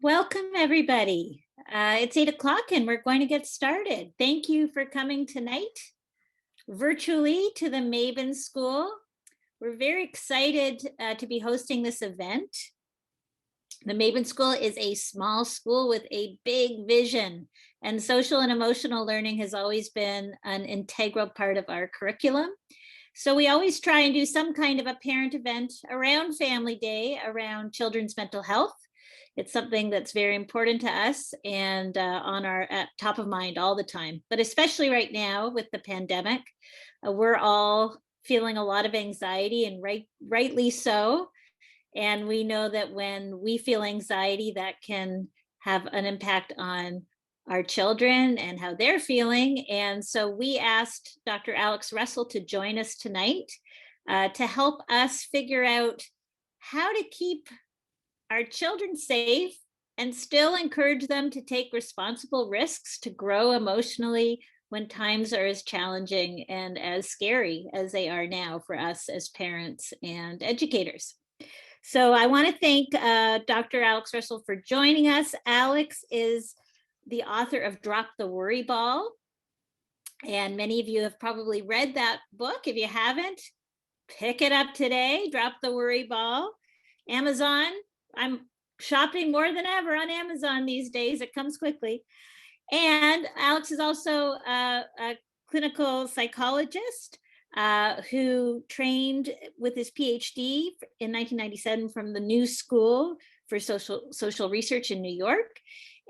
Welcome, everybody. It's 8 o'clock and we're going to get started. Thank you for coming tonight virtually to the Mabin School. We're very excited to be hosting this event. The Mabin School is a small school with a big vision, and social and emotional learning has always been an integral part of our curriculum. So we always try and do some kind of a parent event around Family Day, around children's mental health. It's something that's very important to us and on our top of mind all the time. But especially right now with the pandemic, we're all feeling a lot of anxiety, and rightly so. And we know that when we feel anxiety, that can have an impact on our children and how they're feeling. And so we asked Dr. Alex Russell to join us tonight to help us figure out how to keep our children safe and still encourage them to take responsible risks to grow emotionally when times are as challenging and as scary as they are now for us as parents and educators. So I want to thank Dr. Alex Russell for joining us. Alex is the author of Drop the Worry Ball, and many of you have probably read that book. If you haven't, pick it up today. Drop the Worry Ball. Amazon. I'm shopping more than ever on Amazon these days. It comes quickly. And Alex is also a clinical psychologist who trained with his PhD in 1997 from the New School for Social Research in New York,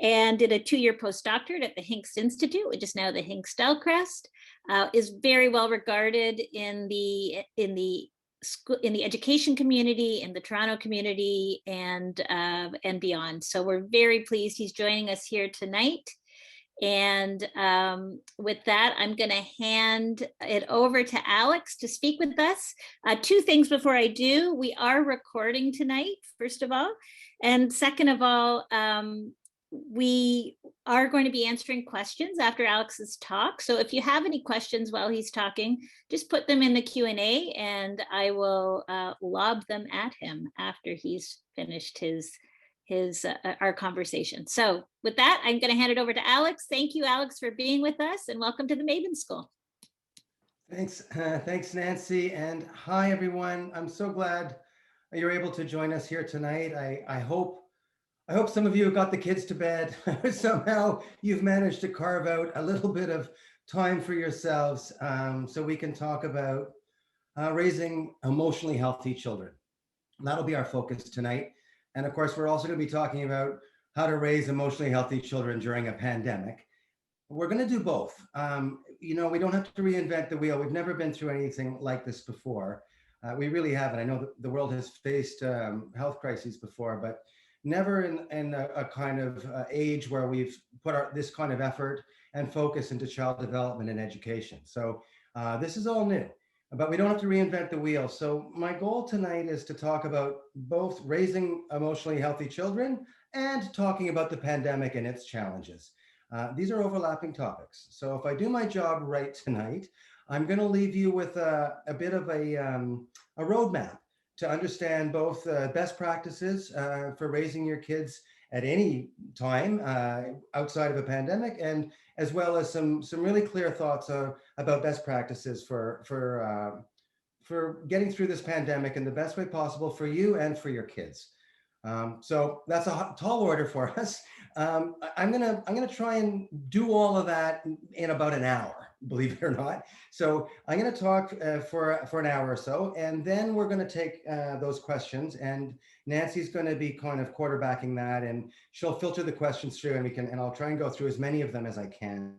and did a 2-year postdoctorate at the Hincks Institute, which is now the Hincks Stellcrest. Is very well regarded in the education community, in the Toronto community, and beyond. So we're very pleased he's joining us here tonight. And with that, I'm going to hand it over to Alex to speak with us. 2 things before I do. We are recording tonight, first of all. And second of all, we are going to be answering questions after Alex's talk. So if you have any questions while he's talking, just put them in the Q&A and I will lob them at him after he's finished our conversation. So with that, I'm going to hand it over to Alex. Thank you, Alex, for being with us, and welcome to the Mabin School. Thanks, Nancy, and hi, everyone. I'm so glad you're able to join us here tonight. I hope some of you have got the kids to bed. Somehow you've managed to carve out a little bit of time for yourselves so we can talk about raising emotionally healthy children. That'll be our focus tonight. And of course, we're also going to be talking about how to raise emotionally healthy children during a pandemic. We're going to do both. We don't have to reinvent the wheel. We've never been through anything like this before. We really haven't. I know that the world has faced health crises before, but never in a kind of age where we've put this kind of effort and focus into child development and education. So this is all new, but we don't have to reinvent the wheel. So my goal tonight is to talk about both raising emotionally healthy children and talking about the pandemic and its challenges. These are overlapping topics. So if I do my job right tonight, I'm going to leave you with a bit of a roadmap to understand both best practices for raising your kids at any time outside of a pandemic, and as well as some really clear thoughts about best practices for getting through this pandemic in the best way possible for you and for your kids. So that's a tall order for us. I'm gonna try and do all of that in about an hour, believe it or not. So I'm gonna talk for an hour or so, and then we're gonna take those questions, and Nancy's gonna be kind of quarterbacking that, and she'll filter the questions through, and I'll try and go through as many of them as I can.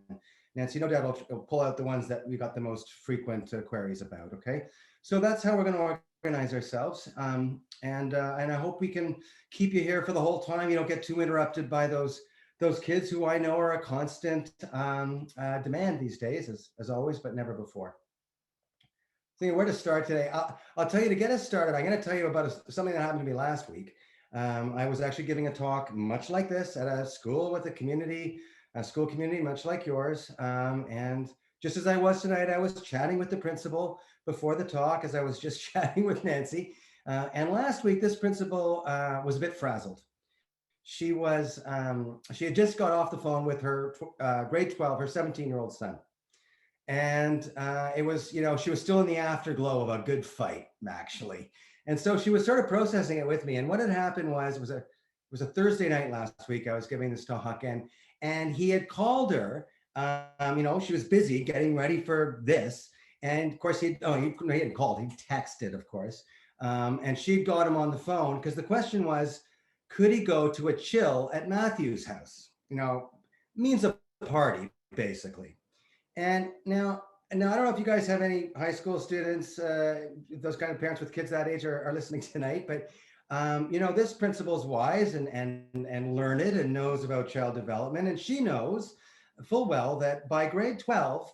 Nancy, no doubt I'll pull out the ones that we got the most frequent queries about. Okay, so that's how we're gonna organize ourselves, and I hope we can keep you here for the whole time. You don't get too interrupted by those kids who I know are a constant demand these days, as always, but never before. So where to start today? I'll tell you, to get us started, I'm going to tell you about something that happened to me last week. I was actually giving a talk much like this at a school with a school community much like yours, and just as I was tonight, I was chatting with the principal before the talk, as I was just chatting with Nancy. And last week, this principal was a bit frazzled. she had just got off the phone with her grade 12, her 17-year-old son. And it was, she was still in the afterglow of a good fight, actually. And so she was sort of processing it with me. And what had happened was, it was a Thursday night last week. I was giving this talk, and he had called her. She was busy getting ready for this. And of course, he hadn't called, he texted, of course. And she'd got him on the phone because the question was, could he go to a chill at Matthew's house? Means a party, basically. And now I don't know if you guys have any high school students, those kind of parents with kids that age are listening tonight, but this principal is wise and learned and knows about child development. And she knows full well that by grade 12,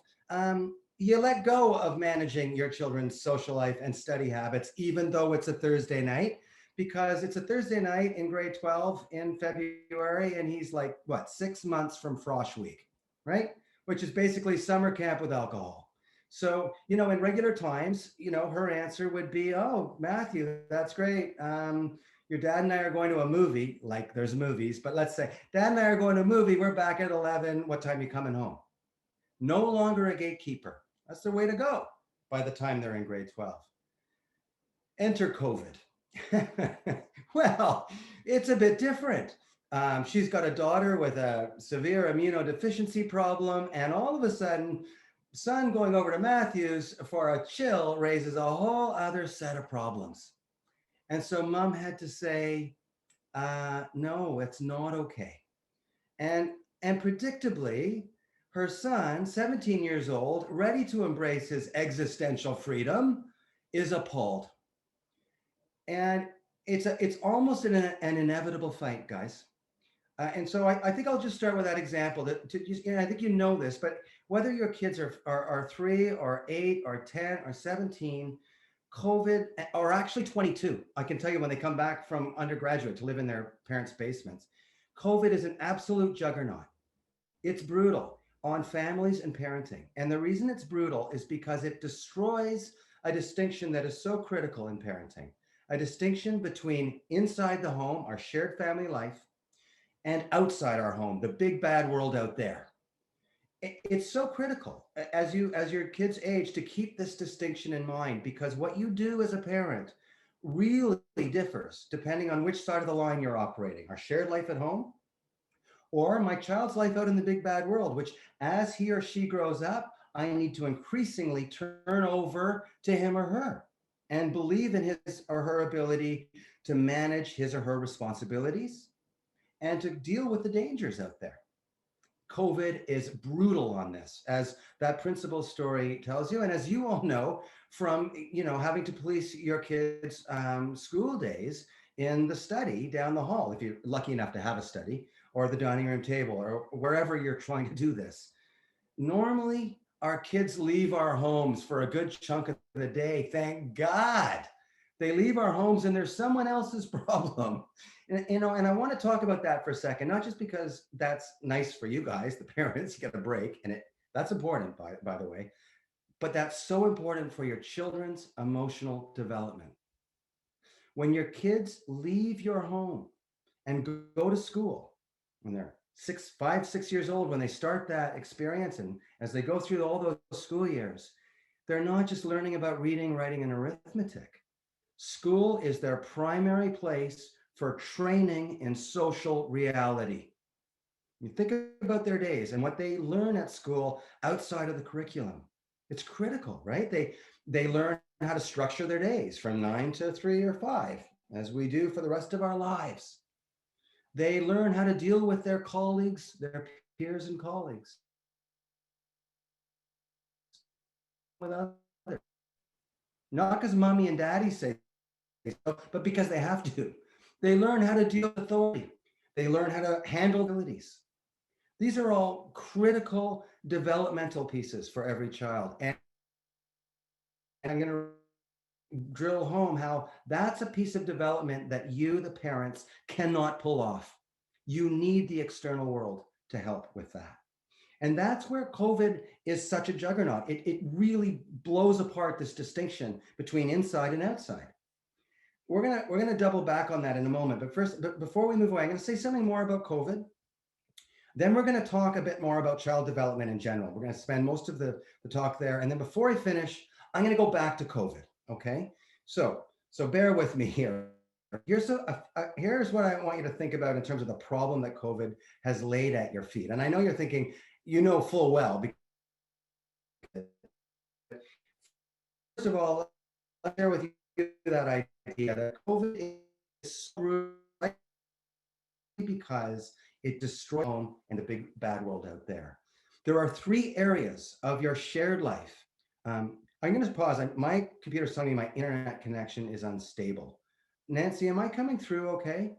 you let go of managing your children's social life and study habits, even though it's a Thursday night, because it's a Thursday night in grade 12 in February, and he's like, 6 months from Frosh Week, right? Which is basically summer camp with alcohol. So, in regular times, her answer would be, oh, Matthew, that's great. Your dad and I are going to a movie, like there's movies, but let's say dad and I are going to a movie. We're back at 11. What time are you coming home? No longer a gatekeeper. That's the way to go by the time they're in grade 12. Enter COVID. Well, it's a bit different. She's got a daughter with a severe immunodeficiency problem, and all of a sudden, son going over to Matthew's for a chill raises a whole other set of problems. And so mom had to say, no, it's not okay. And predictably, her son, 17 years old, ready to embrace his existential freedom, is appalled. And it's almost an inevitable fight, guys. And so I think I'll just start with that example. I think you know this, but whether your kids are 3 or 8 or 10 or 17, COVID, or actually 22, I can tell you when they come back from undergraduate to live in their parents' basements, COVID is an absolute juggernaut. It's brutal on families and parenting. And the reason it's brutal is because it destroys a distinction that is so critical in parenting, a distinction between inside the home, our shared family life, and outside our home, the big bad world out there. It's so critical as your kids age to keep this distinction in mind, because what you do as a parent really differs depending on which side of the line you're operating, our shared life at home or my child's life out in the big bad world, which as he or she grows up, I need to increasingly turn over to him or her and believe in his or her ability to manage his or her responsibilities and to deal with the dangers out there. COVID is brutal on this, as that principal's story tells you. And as you all know from, having to police your kids' school days in the study down the hall, if you're lucky enough to have a study, or the dining room table, or wherever you're trying to do this. Normally, our kids leave our homes for a good chunk of the day. Thank God. They leave our homes and there's someone else's problem. And I want to talk about that for a second, not just because that's nice for you guys, the parents, get a break, and that's important, by the way, but that's so important for your children's emotional development. When your kids leave your home and go to school, when they're 5, 6 years old, when they start that experience, and as they go through all those school years, they're not just learning about reading, writing, and arithmetic. School is their primary place for training in social reality. You think about their days and what they learn at school outside of the curriculum. It's critical, right? They learn how to structure their days from 9 to 3 or 5, as we do for the rest of our lives. They learn how to deal with their colleagues, their peers and colleagues, with others. Not because mommy and daddy say so, but because they have to. They learn how to deal with authority. They learn how to handle abilities. These are all critical developmental pieces for every child. And I'm going to drill home how that's a piece of development that you, the parents, cannot pull off. You need the external world to help with that. And that's where COVID is such a juggernaut. It really blows apart this distinction between inside and outside. we're gonna double back on that in a moment. But before we move away, I'm gonna say something more about COVID. Then we're going to talk a bit more about child development in general. We're going to spend most of the talk there. And then before I finish, I'm going to go back to COVID. Okay. So bear with me here. Here's what I want you to think about in terms of the problem that COVID has laid at your feet. And I know you're thinking, you know full well, because first of all, I'll share with you that idea that COVID is so because it destroys home and the big bad world out there. There are 3 areas of your shared life. I'm going to pause. My computer's telling me my internet connection is unstable. Nancy, am I coming through okay?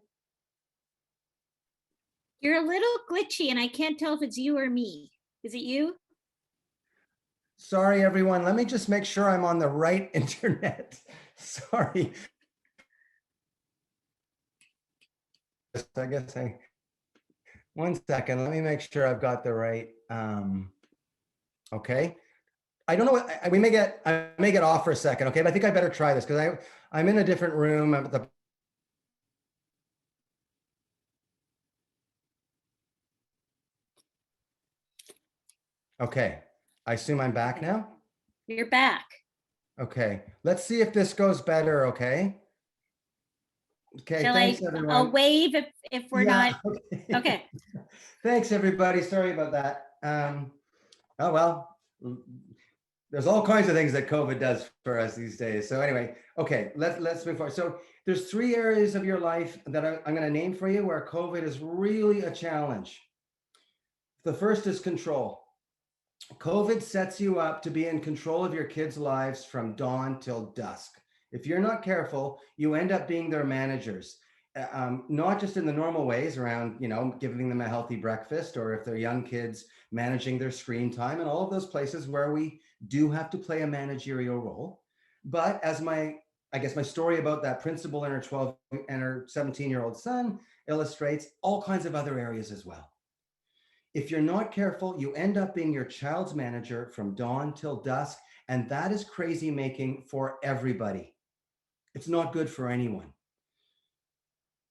You're a little glitchy and I can't tell if it's you or me. Is it you? Sorry, everyone. Let me just make sure I'm on the right internet. Sorry. I guess one second. Let me make sure I've got the right. Okay. I don't know what I may get off for a second. Okay. But I think I better try this because I'm in a different room. I'm at the Okay. I assume I'm back now. You're back. Okay. Let's see if this goes better. Okay. Okay. Shall Thanks, I? everyone. I'll wave if we're not. Okay. Thanks, everybody. Sorry about that. Oh, well, there's all kinds of things that COVID does for us these days. So anyway, okay, let's move forward. So there's 3 areas of your life that I'm going to name for you where COVID is really a challenge. The first is control. COVID sets you up to be in control of your kids' lives from dawn till dusk. If you're not careful, you end up being their managers, not just in the normal ways around, giving them a healthy breakfast, or if they're young kids, managing their screen time and all of those places where we do have to play a managerial role. But as I guess my story about that principal and her 12 and her 17-year-old son illustrates, all kinds of other areas as well. If you're not careful, you end up being your child's manager from dawn till dusk, and that is crazy making for everybody. It's not good for anyone.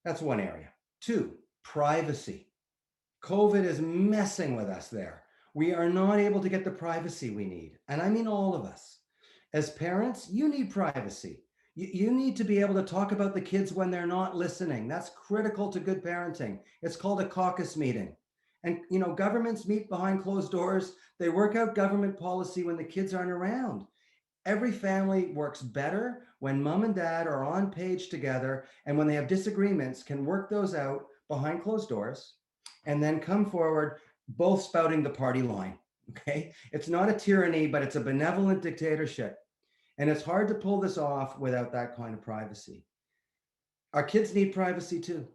That's one area. 2, privacy. COVID is messing with us there. We are not able to get the privacy we need. And I mean all of us. As parents, you need privacy. You need to be able to talk about the kids when they're not listening. That's critical to good parenting. It's called a caucus meeting. And governments meet behind closed doors. They work out government policy when the kids aren't around. Every family works better when mom and dad are on page together, and when they have disagreements, can work those out behind closed doors and then come forward, both spouting the party line. Okay. It's not a tyranny, but it's a benevolent dictatorship. And it's hard to pull this off without that kind of privacy. Our kids need privacy too.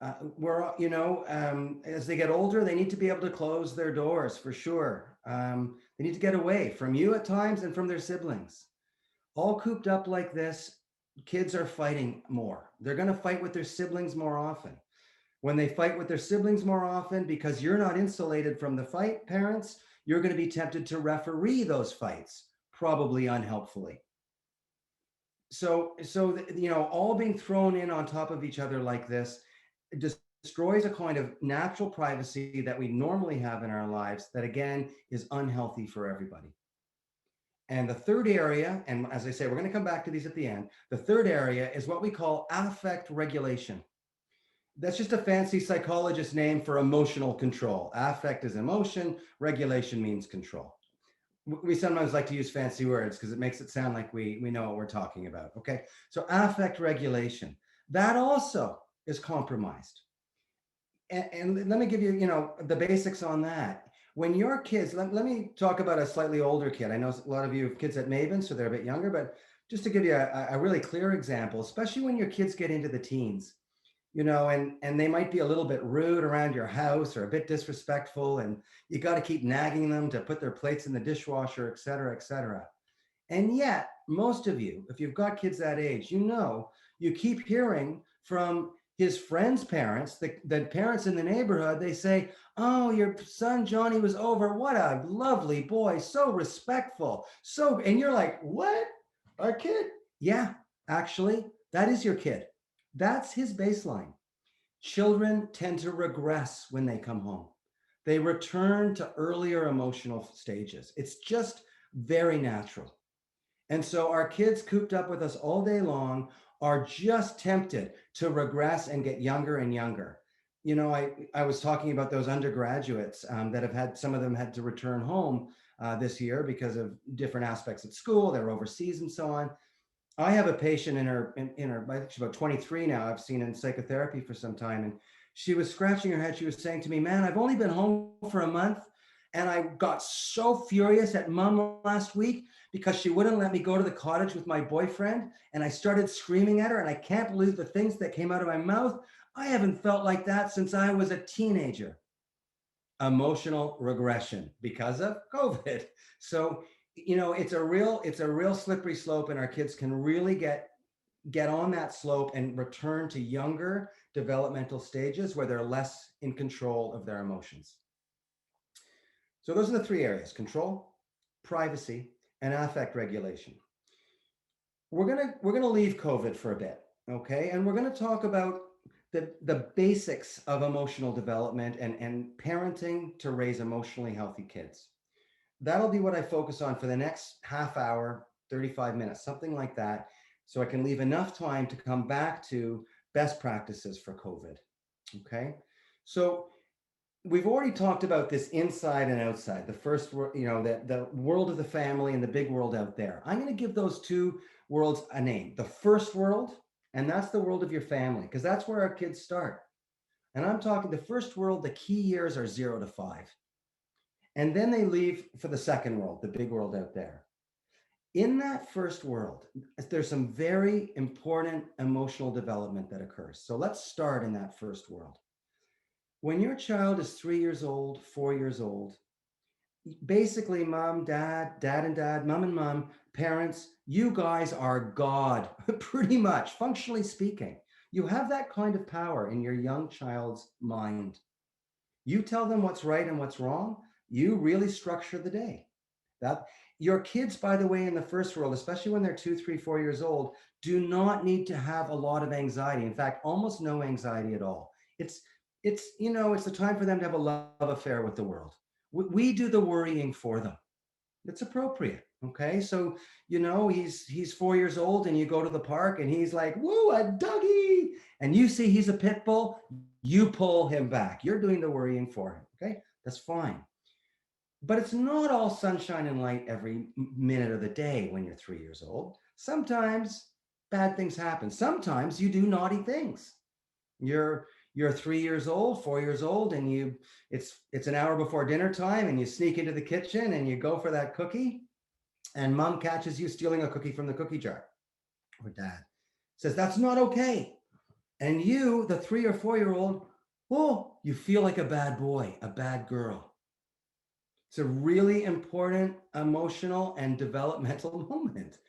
As they get older, they need to be able to close their doors for sure. They need to get away from you at times and from their siblings. All cooped up like this, kids are fighting more. They're going to fight with their siblings more often. When they fight with their siblings more often, because you're not insulated from the fight, parents, you're going to be tempted to referee those fights, probably unhelpfully. So all being thrown in on top of each other like this destroys a kind of natural privacy that we normally have in our lives that, again, is unhealthy for everybody. And the third area, and as I say, we're going to come back to these at the end, the third area is what we call affect regulation. That's just a fancy psychologist name for emotional control. Affect is emotion, regulation means control. We sometimes like to use fancy words because it makes it sound like we know what we're talking about. Okay, so affect regulation, that also is compromised. And let me give you, the basics on that. When your kids, let me talk about a slightly older kid. I know a lot of you have kids at Mabin, so they're a bit younger, but just to give you a really clear example, especially when your kids get into the teens, and they might be a little bit rude around your house or a bit disrespectful, and you got to keep nagging them to put their plates in the dishwasher, et cetera, et cetera. And yet, most of you, if you've got kids that age, you keep hearing from his friends' parents, the parents in the neighborhood, they say, "Oh, your son Johnny was over. What a lovely boy, so respectful." And you're like, "What? Our kid?" Yeah, actually, That is your kid. That's his baseline. Children tend to regress when they come home. They return to earlier emotional stages. It's just very natural. And so our kids cooped up with us all day long are just tempted to regress and get younger and younger. I was talking about those undergraduates that have had, some of them had to return home this year because of different aspects at school. They're overseas and so on. I have a patient I think she's about 23 now. I've seen in psychotherapy for some time, and she was scratching her head. She was saying to me, "Man, I've only been home for a month, and I got so furious at mom last week because she wouldn't let me go to the cottage with my boyfriend, and I started screaming at her, and I can't believe the things that came out of my mouth. I haven't felt like that since I was a teenager." Emotional regression because of COVID. So, it's a real slippery slope, and our kids can really get on that slope and return to younger developmental stages where they're less in control of their emotions. So those are the three areas: control, privacy, and affect regulation. We're gonna leave COVID for a bit, okay? And we're gonna talk about the basics of emotional development and parenting to raise emotionally healthy kids. That'll be what I focus on for the next half hour, 35 minutes, something like that, so I can leave enough time to come back to best practices for COVID. Okay. So we've already talked about this inside and outside, the first, the world of the family and the big world out there. I'm going to give those two worlds a name: the first world, and that's the world of your family, because that's where our kids start. And I'm talking the first world, the key years are 0 to 5. And then they leave for the second world, the big world out there. In that first world, there's some very important emotional development that occurs. So let's start in that first world. When your child is 3 years old, 4 years old, basically mom, dad, dad and dad, mom and mom, parents, you guys are God, pretty much, functionally speaking. You have that kind of power in your young child's mind. You tell them what's right and what's wrong. You really structure the day. That your kids, by the way, in the first world, especially when they're 2, 3, 4 years old, do not need to have a lot of anxiety. In fact, almost no anxiety at all. It's the time for them to have a love affair with the world. We do the worrying for them. It's appropriate. Okay. So, he's 4 years old and you go to the park and he's like, woo, a doggy. And you see he's a pit bull, you pull him back. You're doing the worrying for him. Okay. That's fine. But it's not all sunshine and light every minute of the day when you're 3 years old. Sometimes bad things happen. Sometimes you do naughty things. You're 3 years old, 4 years old, and it's an hour before dinner time, and you sneak into the kitchen and you go for that cookie, and mom catches you stealing a cookie from the cookie jar, or dad says that's not okay, and you, the 3 or 4 year old, oh, you feel like a bad boy, a bad girl. It's a really important emotional and developmental moment,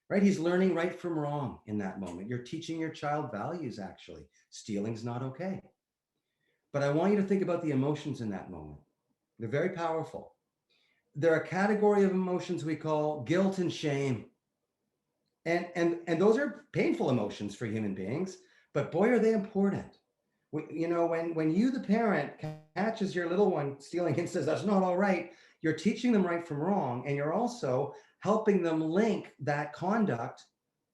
right? He's learning right from wrong in that moment. You're teaching your child values, actually. Stealing's not okay. But I want you to think about the emotions in that moment. They're very powerful. They're a category of emotions we call guilt and shame. And those are painful emotions for human beings, but boy, are they important. When you, the parent, catches your little one stealing and says, that's not all right, you're teaching them right from wrong. And you're also helping them link that conduct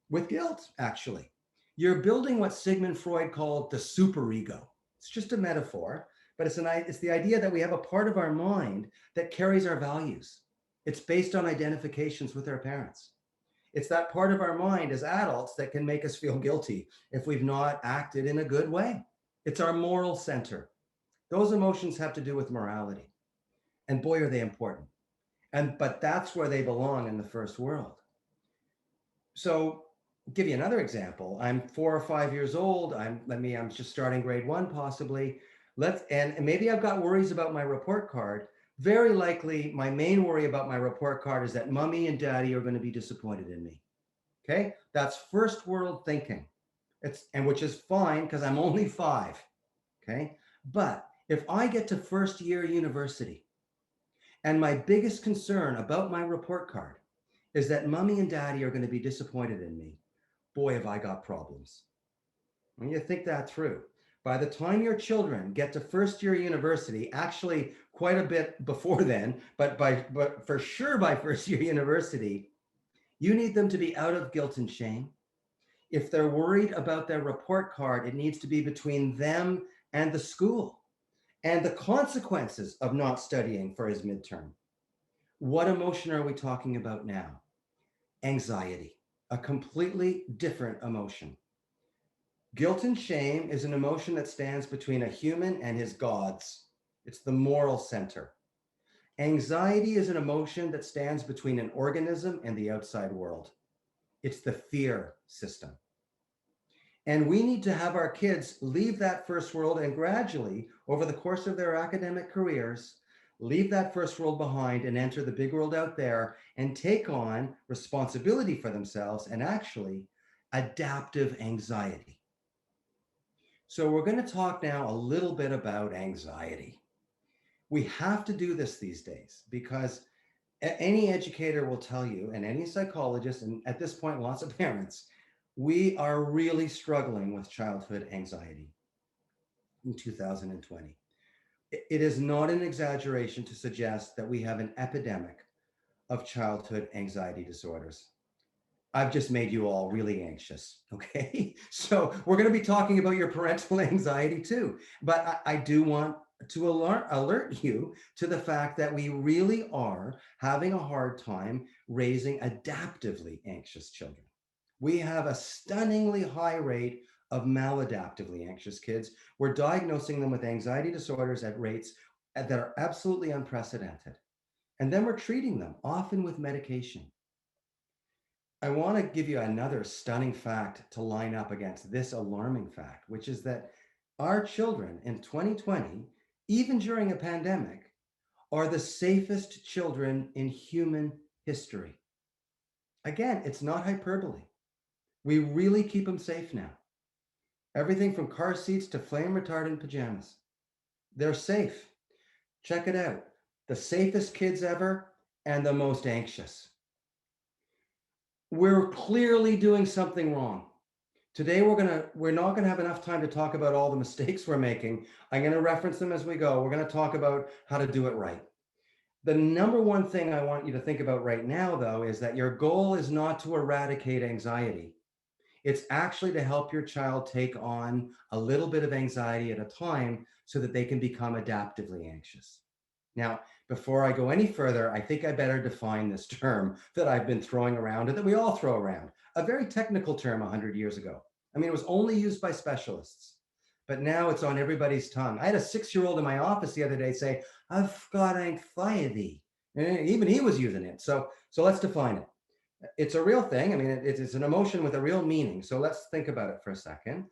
with guilt, actually. You're building what Sigmund Freud called the superego. It's just a metaphor, but it's the idea that we have a part of our mind that carries our values. It's based on identifications with our parents. It's that part of our mind as adults that can make us feel guilty if we've not acted in a good way. It's our moral center. Those emotions have to do with morality. And boy, are they important. But that's where they belong in the first world. So I'll give you another example. I'm 4 or 5 years old. I'm just starting grade 1 possibly. And maybe I've got worries about my report card. Very likely my main worry about my report card is that mommy and daddy are going to be disappointed in me. Okay? That's first world thinking. Which is fine because I'm only 5. Okay? But if I get to first year university and my biggest concern about my report card is that mommy and daddy are going to be disappointed in me, boy, have I got problems. And you think that through. By the time your children get to first year university, actually quite a bit before then, but for sure by first year university, you need them to be out of guilt and shame. If they're worried about their report card, it needs to be between them and the school and the consequences of not studying for his midterm. What emotion are we talking about now? Anxiety, a completely different emotion. Guilt and shame is an emotion that stands between a human and his gods. It's the moral center. Anxiety is an emotion that stands between an organism and the outside world. It's the fear system. And we need to have our kids leave that first world and gradually, over the course of their academic careers, leave that first world behind and enter the big world out there and take on responsibility for themselves and actually adaptive anxiety. So we're going to talk now a little bit about anxiety. We have to do this these days because any educator will tell you, and any psychologist, and at this point, lots of parents, we are really struggling with childhood anxiety in 2020. It is not an exaggeration to suggest that we have an epidemic of childhood anxiety disorders. I've just made you all really anxious, okay? So we're going to be talking about your parental anxiety too. But I do want to alert you to the fact that we really are having a hard time raising adaptively anxious children. We have a stunningly high rate of maladaptively anxious kids. We're diagnosing them with anxiety disorders at rates that are absolutely unprecedented. And then we're treating them, often with medication. I want to give you another stunning fact to line up against this alarming fact, which is that our children in 2020, even during a pandemic, are the safest children in human history. Again, it's not hyperbole. We really keep them safe now. Everything from car seats to flame retardant pajamas. They're safe. Check it out. The safest kids ever and the most anxious. We're clearly doing something wrong. Today, we're not going to have enough time to talk about all the mistakes we're making. I'm going to reference them as we go. We're going to talk about how to do it right. The number one thing I want you to think about right now, though, is that your goal is not to eradicate anxiety. It's actually to help your child take on a little bit of anxiety at a time so that they can become adaptively anxious. Now, before I go any further, I think I better define this term that I've been throwing around and that we all throw around, a very technical term 100 years ago. I mean, it was only used by specialists, but now it's on everybody's tongue. I had a 6-year-old in my office the other day say, I've got anxiety. And even he was using it. So let's define it. It's a real thing. I mean, it's an emotion with a real meaning. So let's think about it for a second.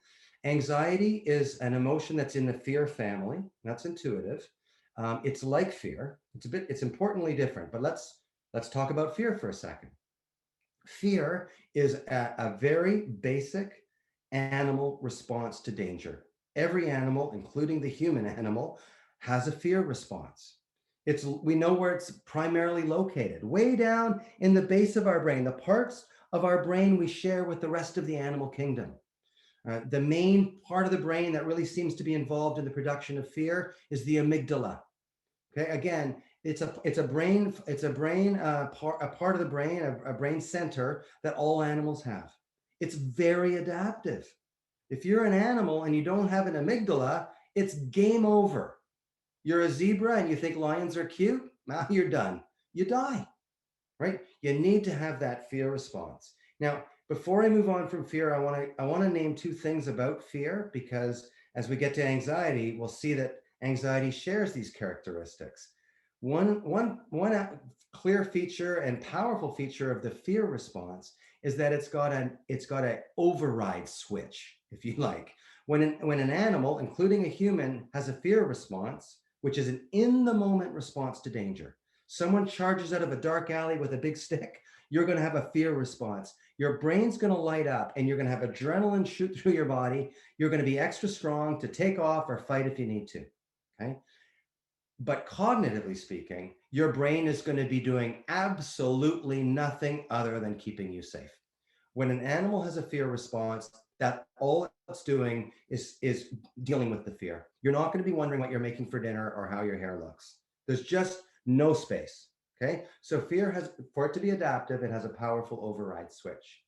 Anxiety is an emotion that's in the fear family. That's intuitive. It's like fear. It's importantly different, but let's talk about fear for a second. Fear is a very basic animal response to danger. Every animal, including the human animal, has a fear response. We know where it's primarily located, way down in the base of our brain, the parts of our brain we share with the rest of the animal kingdom. The main part of the brain that really seems to be involved in the production of fear is the amygdala. Okay, again, it's a part of the brain, a brain center that all animals have. It's very adaptive. If you're an animal and you don't have an amygdala, it's game over. You're a zebra and you think lions are cute, now you're done. You die, right? You need to have that fear response. Now, before I move on from fear, I want to name two things about fear, because as we get to anxiety, we'll see that anxiety shares these characteristics. One clear feature and powerful feature of the fear response is that it's got an override switch, if you like. When an animal, including a human, has a fear response, which is an in-the-moment response to danger. Someone charges out of a dark alley with a big stick, you're going to have a fear response. Your brain's going to light up and you're going to have adrenaline shoot through your body. You're going to be extra strong to take off or fight if you need to, okay? But cognitively speaking, your brain is going to be doing absolutely nothing other than keeping you safe. When an animal has a fear response, that all it's doing is dealing with the fear. You're not going to be wondering what you're making for dinner or how your hair looks. There's just no space. Okay. So fear has, for it to be adaptive, it has a powerful override switch.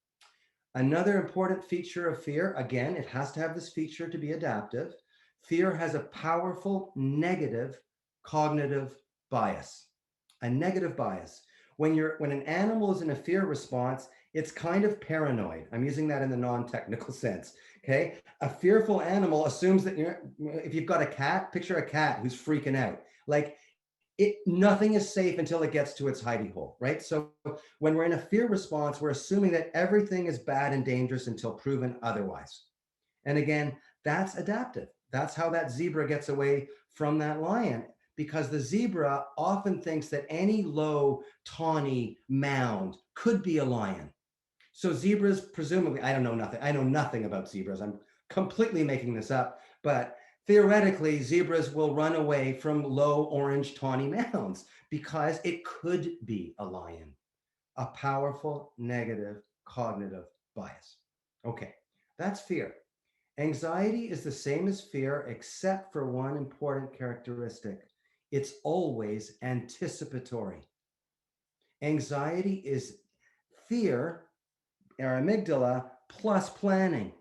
Another important feature of fear, again, it has to have this feature to be adaptive. Fear has a powerful negative cognitive bias. A negative bias. When an animal is in a fear response, it's kind of paranoid. I'm using that in the non-technical sense. Okay. A fearful animal assumes that if you've got a cat, picture a cat who's freaking out. Like nothing is safe until it gets to its hidey hole, right? So when we're in a fear response, we're assuming that everything is bad and dangerous until proven otherwise. And again, that's adaptive. That's how that zebra gets away from that lion, because the zebra often thinks that any low, tawny mound could be a lion. So zebras, presumably, I don't know nothing. I know nothing about zebras. I'm completely making this up, but theoretically, zebras will run away from low orange tawny mounds because it could be a lion. A powerful negative cognitive bias. Okay, that's fear. Anxiety is the same as fear, except for one important characteristic. It's always anticipatory. Anxiety is fear, our amygdala, plus planning.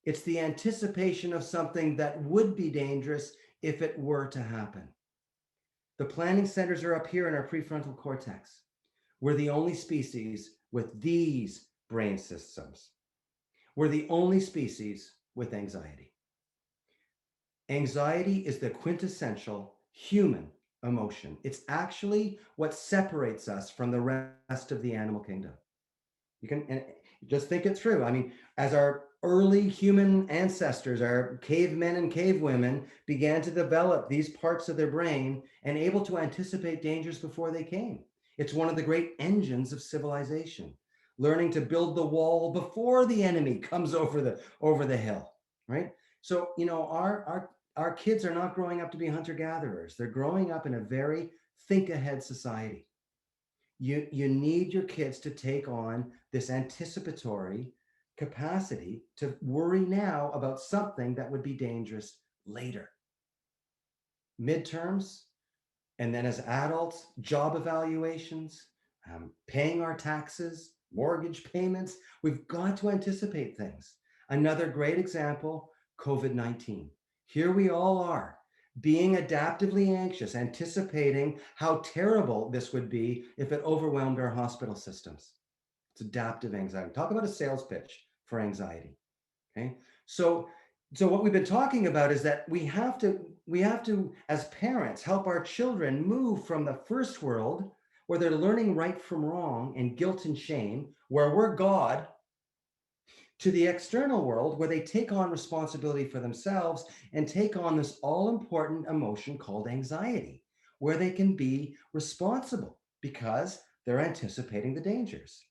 It's the anticipation of something that would be dangerous if it were to happen. The planning centers are up here in our prefrontal cortex. We're the only species with these brain systems. We're the only species with anxiety. Anxiety is the quintessential human emotion. It's actually what separates us from the rest of the animal kingdom. You can just think it through. I mean, as our early human ancestors, our cavemen and cavewomen, began to develop these parts of their brain and able to anticipate dangers before they came. It's one of the great engines of civilization, learning to build the wall before the enemy comes over the hill, right? So, our kids are not growing up to be hunter-gatherers. They're growing up in a very think ahead society. You need your kids to take on this anticipatory capacity to worry now about something that would be dangerous later. Midterms, and then as adults, job evaluations, paying our taxes, mortgage payments. We've got to anticipate things. Another great example, COVID-19. Here we all are, being adaptively anxious, anticipating how terrible this would be if it overwhelmed our hospital systems. It's adaptive anxiety. Talk about a sales pitch for anxiety. Okay. So what we've been talking about is that we have to, as parents, help our children move from the first world where they're learning right from wrong and guilt and shame, where we're God, to the external world where they take on responsibility for themselves and take on this all-important emotion called anxiety, where they can be responsible because they're anticipating the dangers.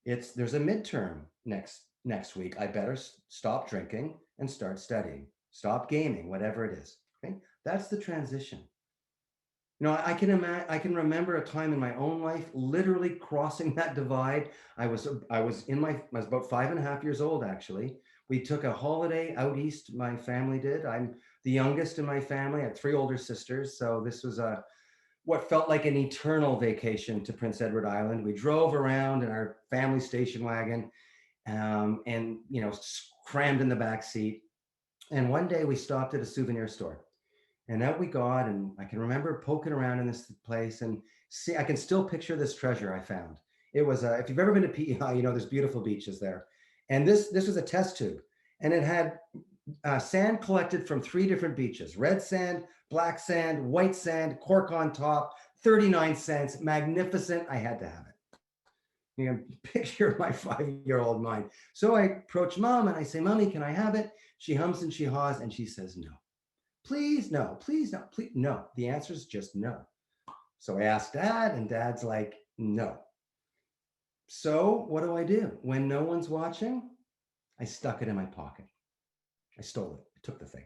There's a midterm next week. I better stop drinking and start studying, stop gaming, whatever it is. Okay, that's the transition. I can remember a time in my own life literally crossing that divide. I was about 5.5 years old, actually. We took a holiday out east, my family did. I'm the youngest in my family. I had 3 older sisters, so this was what felt like an eternal vacation to Prince Edward Island. We drove around in our family station wagon, and crammed in the back seat. And one day we stopped at a souvenir store. And out we got, and I can remember poking around in this place and see, I can still picture this treasure I found. It was, if you've ever been to PEI, there's beautiful beaches there. And this was a test tube, and it had sand collected from 3 different beaches: red sand, black sand, white sand, cork on top, 39 cents, magnificent. I had to have it. You can picture my 5-year-old mind. So I approach mom and I say, "Mommy, can I have it?" She hums and she haws and she says, "No. Please, no, please, no, please, no." The answer is just no. So I asked Dad, and Dad's like, "No." So what do? When no one's watching, I stuck it in my pocket. I stole it. I took the thing.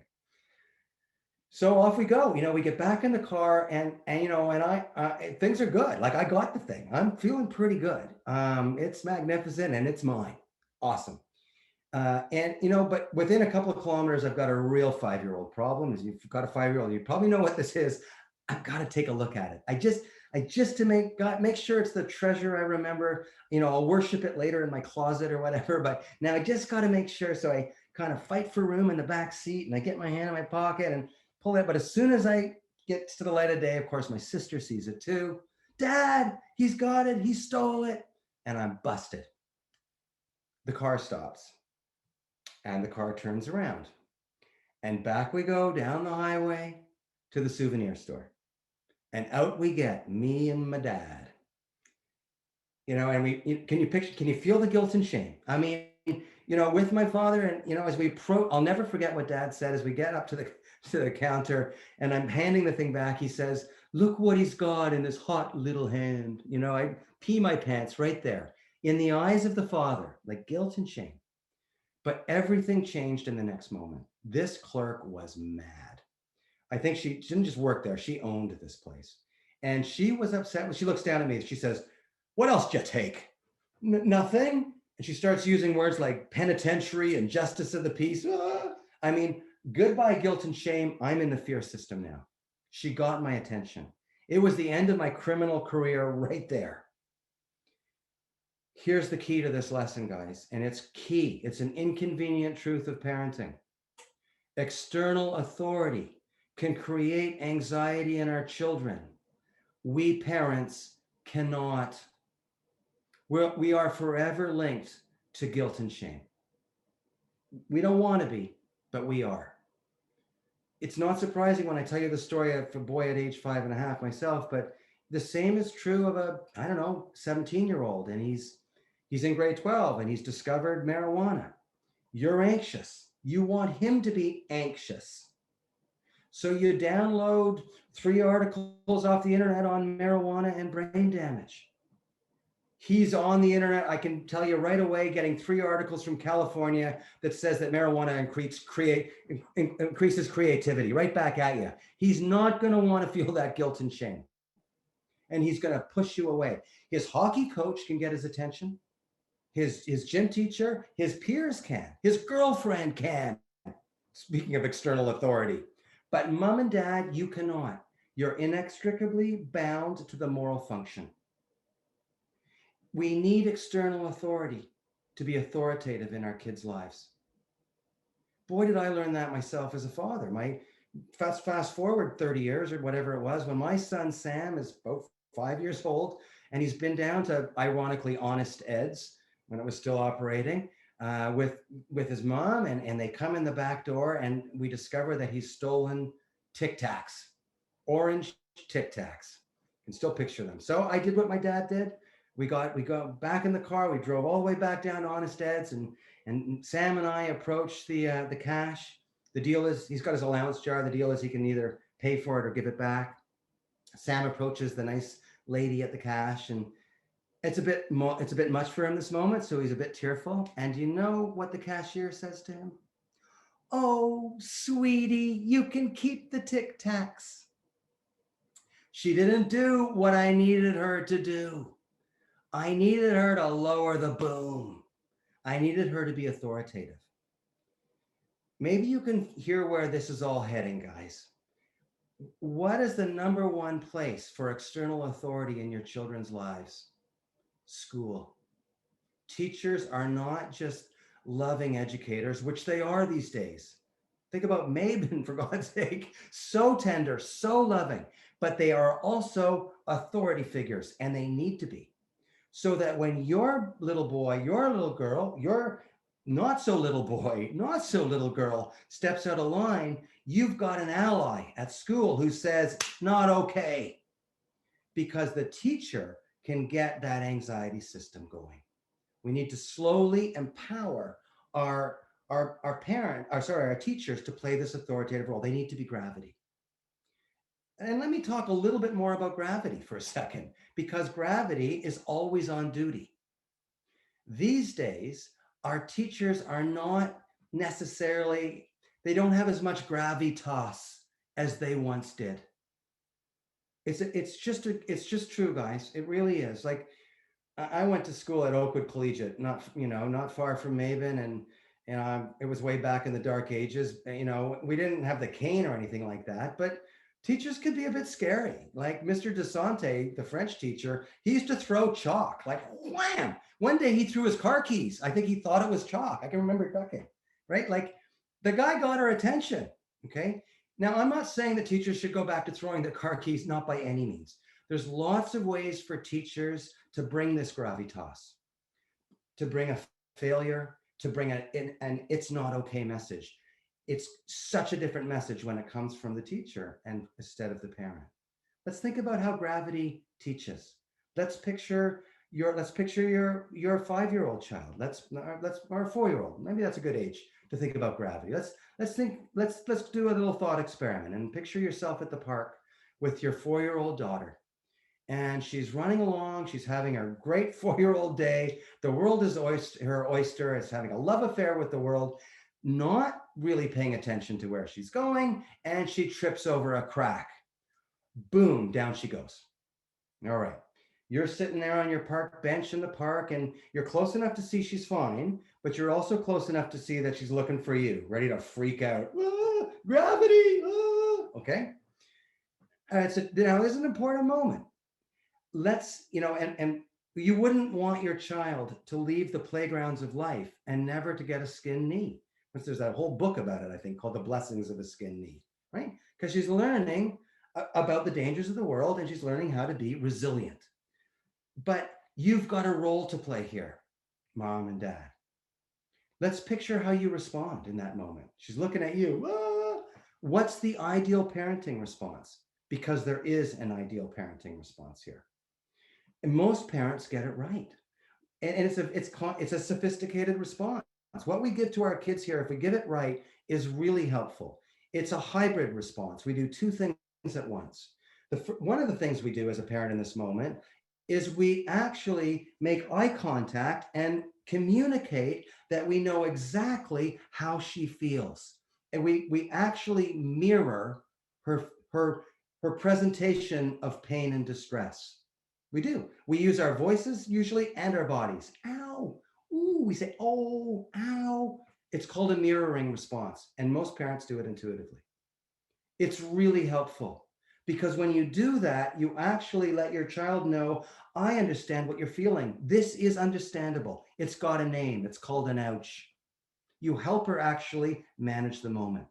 So off we go. We get back in the car, and things are good. Like, I got the thing. I'm feeling pretty good. It's magnificent and it's mine. Awesome. And but within a couple of kilometers, I've got a real 5-year-old problem. Is you've got a 5-year-old, you probably know what this is. I've got to take a look at it. I just to make sure it's the treasure I remember. I'll worship it later in my closet or whatever. But now I just got to make sure. So I kind of fight for room in the back seat, and I get my hand in my pocket and pull it. But as soon as I get to the light of day, of course, my sister sees it too. Dad, he's got it. He stole it, and I'm busted. The car stops. And the car turns around. And back we go down the highway to the souvenir store. And out we get, me and my dad. And can you feel the guilt and shame? I mean, with my father, and as we I'll never forget what dad said as we get up to the counter, and I'm handing the thing back. He says, "Look what he's got in his hot little hand." I pee my pants right there. In the eyes of the father, like guilt and shame. But everything changed in the next moment. This clerk was mad. I think she didn't just work there, she owned this place. And she was upset when she looks down at me. She says, "What else did you take?" Nothing. And she starts using words like penitentiary and justice of the peace. I mean, goodbye, guilt and shame. I'm in the fear system now. She got my attention. It was the end of my criminal career right there. Here's the key to this lesson, guys, and it's key. It's an inconvenient truth of parenting. External authority can create anxiety in our children. We parents cannot. We are forever linked to guilt and shame. We don't want to be, but we are. It's not surprising when I tell you the story of a boy at age 5.5 myself, but the same is true of a, 17-year-old, and he's in grade 12 and he's discovered marijuana. You're anxious. You want him to be anxious. So you download 3 articles off the internet on marijuana and brain damage. He's on the internet, I can tell you right away, getting 3 articles from California that says that marijuana increases creativity, right back at you. He's not going to want to feel that guilt and shame. And he's going to push you away. His hockey coach can get his attention. His gym teacher, his peers can, his girlfriend can, speaking of external authority. But mom and dad, you cannot. You're inextricably bound to the moral function. We need external authority to be authoritative in our kids' lives. Boy, did I learn that myself as a father. My fast forward 30 years or whatever it was, when my son Sam is about 5 years old, and he's been down to, ironically, Honest Ed's when it was still operating, with his mom, and they come in the back door, and we discover that he's stolen Tic Tacs, orange Tic Tacs. You can still picture them. So I did what my dad did. We got back in the car. We drove all the way back down to Honest Ed's, and Sam and I approached the cash. The deal is he's got his allowance jar. The deal is he can either pay for it or give it back. Sam approaches the nice lady at the cash, and it's a bit much for him this moment, so he's a bit tearful. And you know what the cashier says to him? "Oh, sweetie, you can keep the Tic Tacs." She didn't do what I needed her to do. I needed her to lower the boom. I needed her to be authoritative. Maybe you can hear where this is all heading, guys. What is the number one place for external authority in your children's lives? School. Teachers are not just loving educators, which they are these days. Think about Mabin, for God's sake. So tender, so loving, but they are also authority figures, and they need to be. So that when your little boy, your little girl, your not so little boy, not so little girl steps out of line, you've got an ally at school who says, "Not okay." Because the teacher can get that anxiety system going. We need to slowly empower our teachers to play this authoritative role. They need to be gravity. And let me talk a little bit more about gravity for a second, because gravity is always on duty. These days, our teachers are not necessarily, they don't have as much gravitas as they once did. It's just true, guys. It really is. Like, I went to school at Oakwood Collegiate, not far from Mabin, and it was way back in the dark ages. We didn't have the cane or anything like that, but teachers could be a bit scary. Like Mr. Desante, the French teacher, he used to throw chalk, like wham. One day he threw his car keys. I think he thought it was chalk. I can remember ducking, right? Like the guy got our attention. Okay. Now, I'm not saying that teachers should go back to throwing the car keys, not by any means. There's lots of ways for teachers to bring this gravitas, to bring a failure, to bring an it's not okay message. It's such a different message when it comes from the teacher and instead of the parent. Let's think about how gravity teaches. Let's picture your 5-year-old child. Let's or a 4-year-old. Maybe that's a good age to think about gravity. Let's do a little thought experiment and picture yourself at the park with your 4-year-old daughter. And she's running along. She's having a great 4-year-old day. The world is her oyster. Is having a love affair with the world, not really paying attention to where she's going. And she trips over a crack. Boom, down she goes. All right. You're sitting there on your park bench in the park, and you're close enough to see she's fine, but you're also close enough to see that she's looking for you, ready to freak out. Ah, gravity. Ah. Okay. This is an important moment. And you wouldn't want your child to leave the playgrounds of life and never to get a skin knee. There's that whole book about it, I think, called The Blessings of a Skin Knee, right? Because she's learning about the dangers of the world, and she's learning how to be resilient. But you've got a role to play here, mom and dad. Let's picture how you respond in that moment. She's looking at you. Ah! What's the ideal parenting response? Because there is an ideal parenting response here. And most parents get it right. And it's a sophisticated response. What we give to our kids here, if we get it right, is really helpful. It's a hybrid response. We do two things at once. One of the things we do as a parent in this moment is we actually make eye contact and communicate that we know exactly how she feels. And we actually mirror her presentation of pain and distress. We do. We use our voices usually and our bodies. Ow. Ooh, we say, oh, ow. It's called a mirroring response. And most parents do it intuitively. It's really helpful because when you do that, you actually let your child know, I understand what you're feeling. This is understandable. It's got a name. It's called an ouch. You help her actually manage the moment.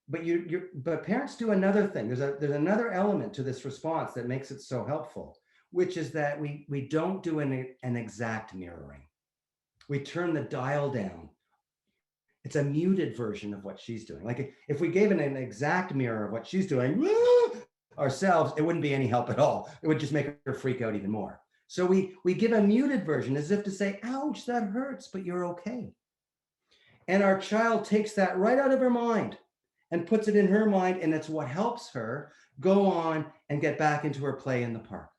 But parents do another thing. There's another element to this response that makes it so helpful, which is that we don't do an exact mirroring. We turn the dial down. It's a muted version of what she's doing. Like if we gave an exact mirror of what she's doing ourselves, it wouldn't be any help at all. It would just make her freak out even more. So we give a muted version as if to say, ouch, that hurts, but you're okay. And our child takes that right out of her mind and puts it in her mind, and it's what helps her go on and get back into her play in the park.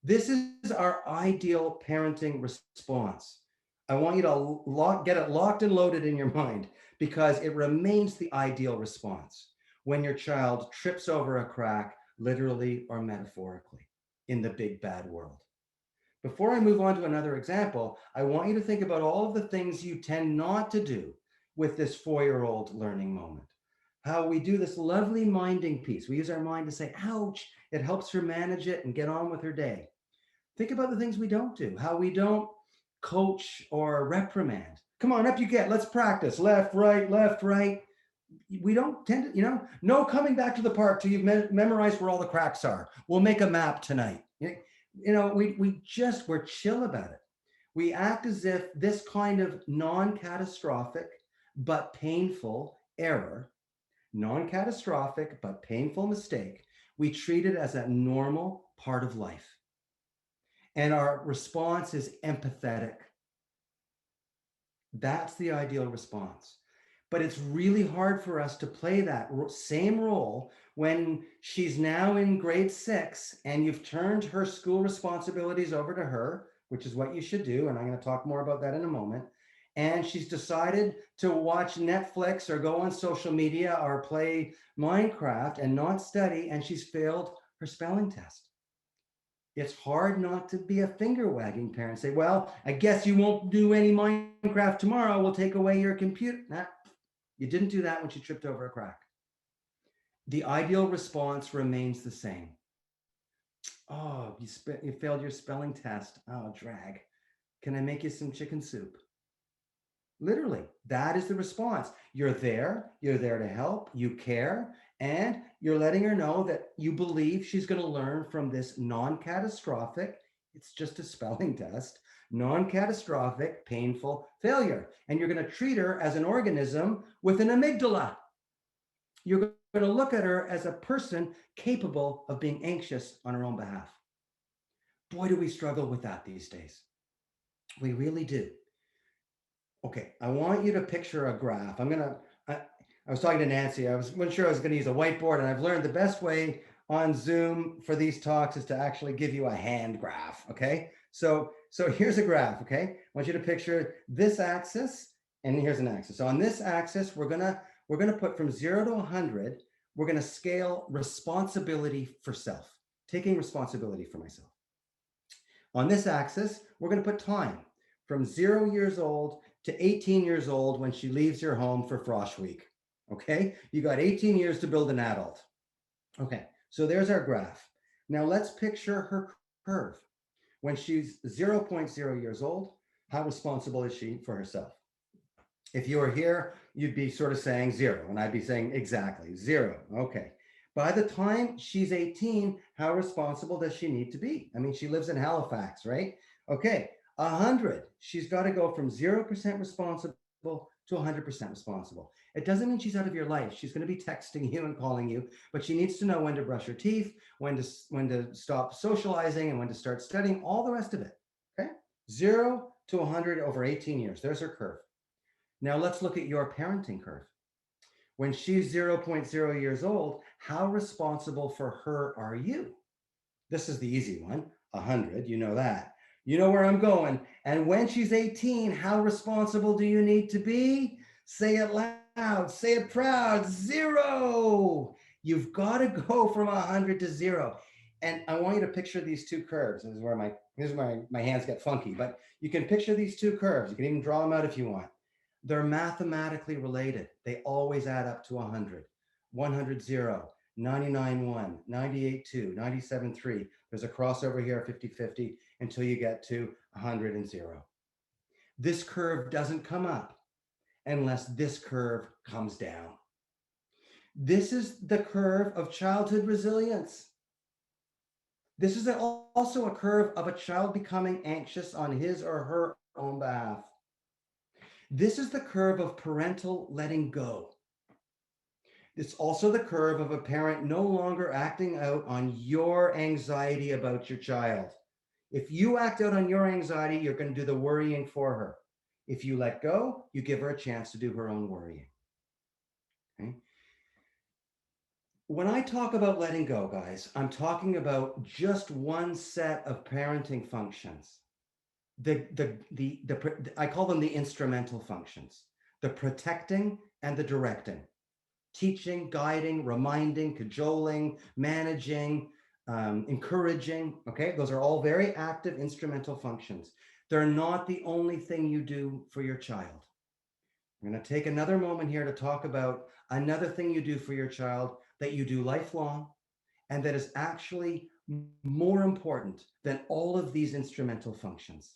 This is our ideal parenting response. I want you to get it locked and loaded in your mind because it remains the ideal response when your child trips over a crack, literally or metaphorically, in the big bad world. Before I move on to another example, I want you to think about all of the things you tend not to do with this 4-year-old learning moment. How we do this lovely minding piece. We use our mind to say, ouch, it helps her manage it and get on with her day. Think about the things we don't do, how we don't coach or reprimand. Come on, up you get, let's practice. Left, right. We don't tend to, no coming back to the park till you've memorized where all the cracks are. We'll make a map tonight. We're chill about it. We act as if this kind of non-catastrophic but painful error, non-catastrophic but painful mistake, we treat it as a normal part of life. And our response is empathetic. That's the ideal response. But it's really hard for us to play that same role when she's now in grade 6 and you've turned her school responsibilities over to her, which is what you should do. And I'm going to talk more about that in a moment. And she's decided to watch Netflix or go on social media or play Minecraft and not study. And she's failed her spelling test. It's hard not to be a finger wagging parent. Say, well, I guess you won't do any Minecraft tomorrow. We'll take away your computer. Nah, you didn't do that when she tripped over a crack. The ideal response remains the same. Oh, you failed your spelling test. Oh, drag. Can I make you some chicken soup? Literally, that is the response. You're there to help, you care, and you're letting her know that you believe she's going to learn from this non-catastrophic, it's just a spelling test, non-catastrophic, painful failure. And you're going to treat her as an organism with an amygdala. You're going to look at her as a person capable of being anxious on her own behalf. Boy, do we struggle with that these days. We really do. Okay, I want you to picture a graph. I was talking to Nancy. I wasn't sure I was going to use a whiteboard, and I've learned the best way on Zoom for these talks is to actually give you a hand graph. Okay, so here's a graph. Okay, I want you to picture this axis, and here's an axis. So on this axis, we're gonna put from 0 to 100. We're gonna scale responsibility for self, taking responsibility for myself. On this axis, we're gonna put time from 0 years old to 18 years old when she leaves your home for Frosh Week. Okay, you got 18 years to build an adult. Okay, so there's our graph. Now let's picture her curve. When she's 0.0 years old, how responsible is she for herself? If you were here, you'd be sort of saying 0, and I'd be saying exactly 0. Okay. By the time she's 18, how responsible does she need to be? I mean, she lives in Halifax, right? Okay, 100. She's got to go from 0% responsible to 100% responsible. It doesn't mean she's out of your life. She's going to be texting you and calling you, but she needs to know when to brush her teeth, when to stop socializing, and when to start studying, all the rest of it. Okay, 0 to 100 over 18 years. There's her curve. Now let's look at your parenting curve. When she's 0.0 years old, how responsible for her are you? This is the easy one, 100, you know that. You know where I'm going. And when she's 18, how responsible do you need to be? Say it loud, say it proud, 0. You've got to go from 100 to 0. And I want you to picture these two curves. This is where my hands get funky, but you can picture these two curves. You can even draw them out if you want. They're mathematically related. They always add up to 100. 100, 0, 99, 1, 98, 2, 97, 3. There's a crossover here, 50-50, until you get to 100 and 0. This curve doesn't come up unless this curve comes down. This is the curve of childhood resilience. This is also a curve of a child becoming anxious on his or her own behalf. This is the curve of parental letting go. It's also the curve of a parent no longer acting out on your anxiety about your child. If you act out on your anxiety, you're going to do the worrying for her. If you let go, you give her a chance to do her own worrying. Okay? When I talk about letting go, guys, I'm talking about just one set of parenting functions. I call them the instrumental functions, the protecting and the directing, teaching, guiding, reminding, cajoling, managing, encouraging. Okay, those are all very active instrumental functions. They're not the only thing you do for your child. I'm going to take another moment here to talk about another thing you do for your child that you do lifelong and that is actually more important than all of these instrumental functions.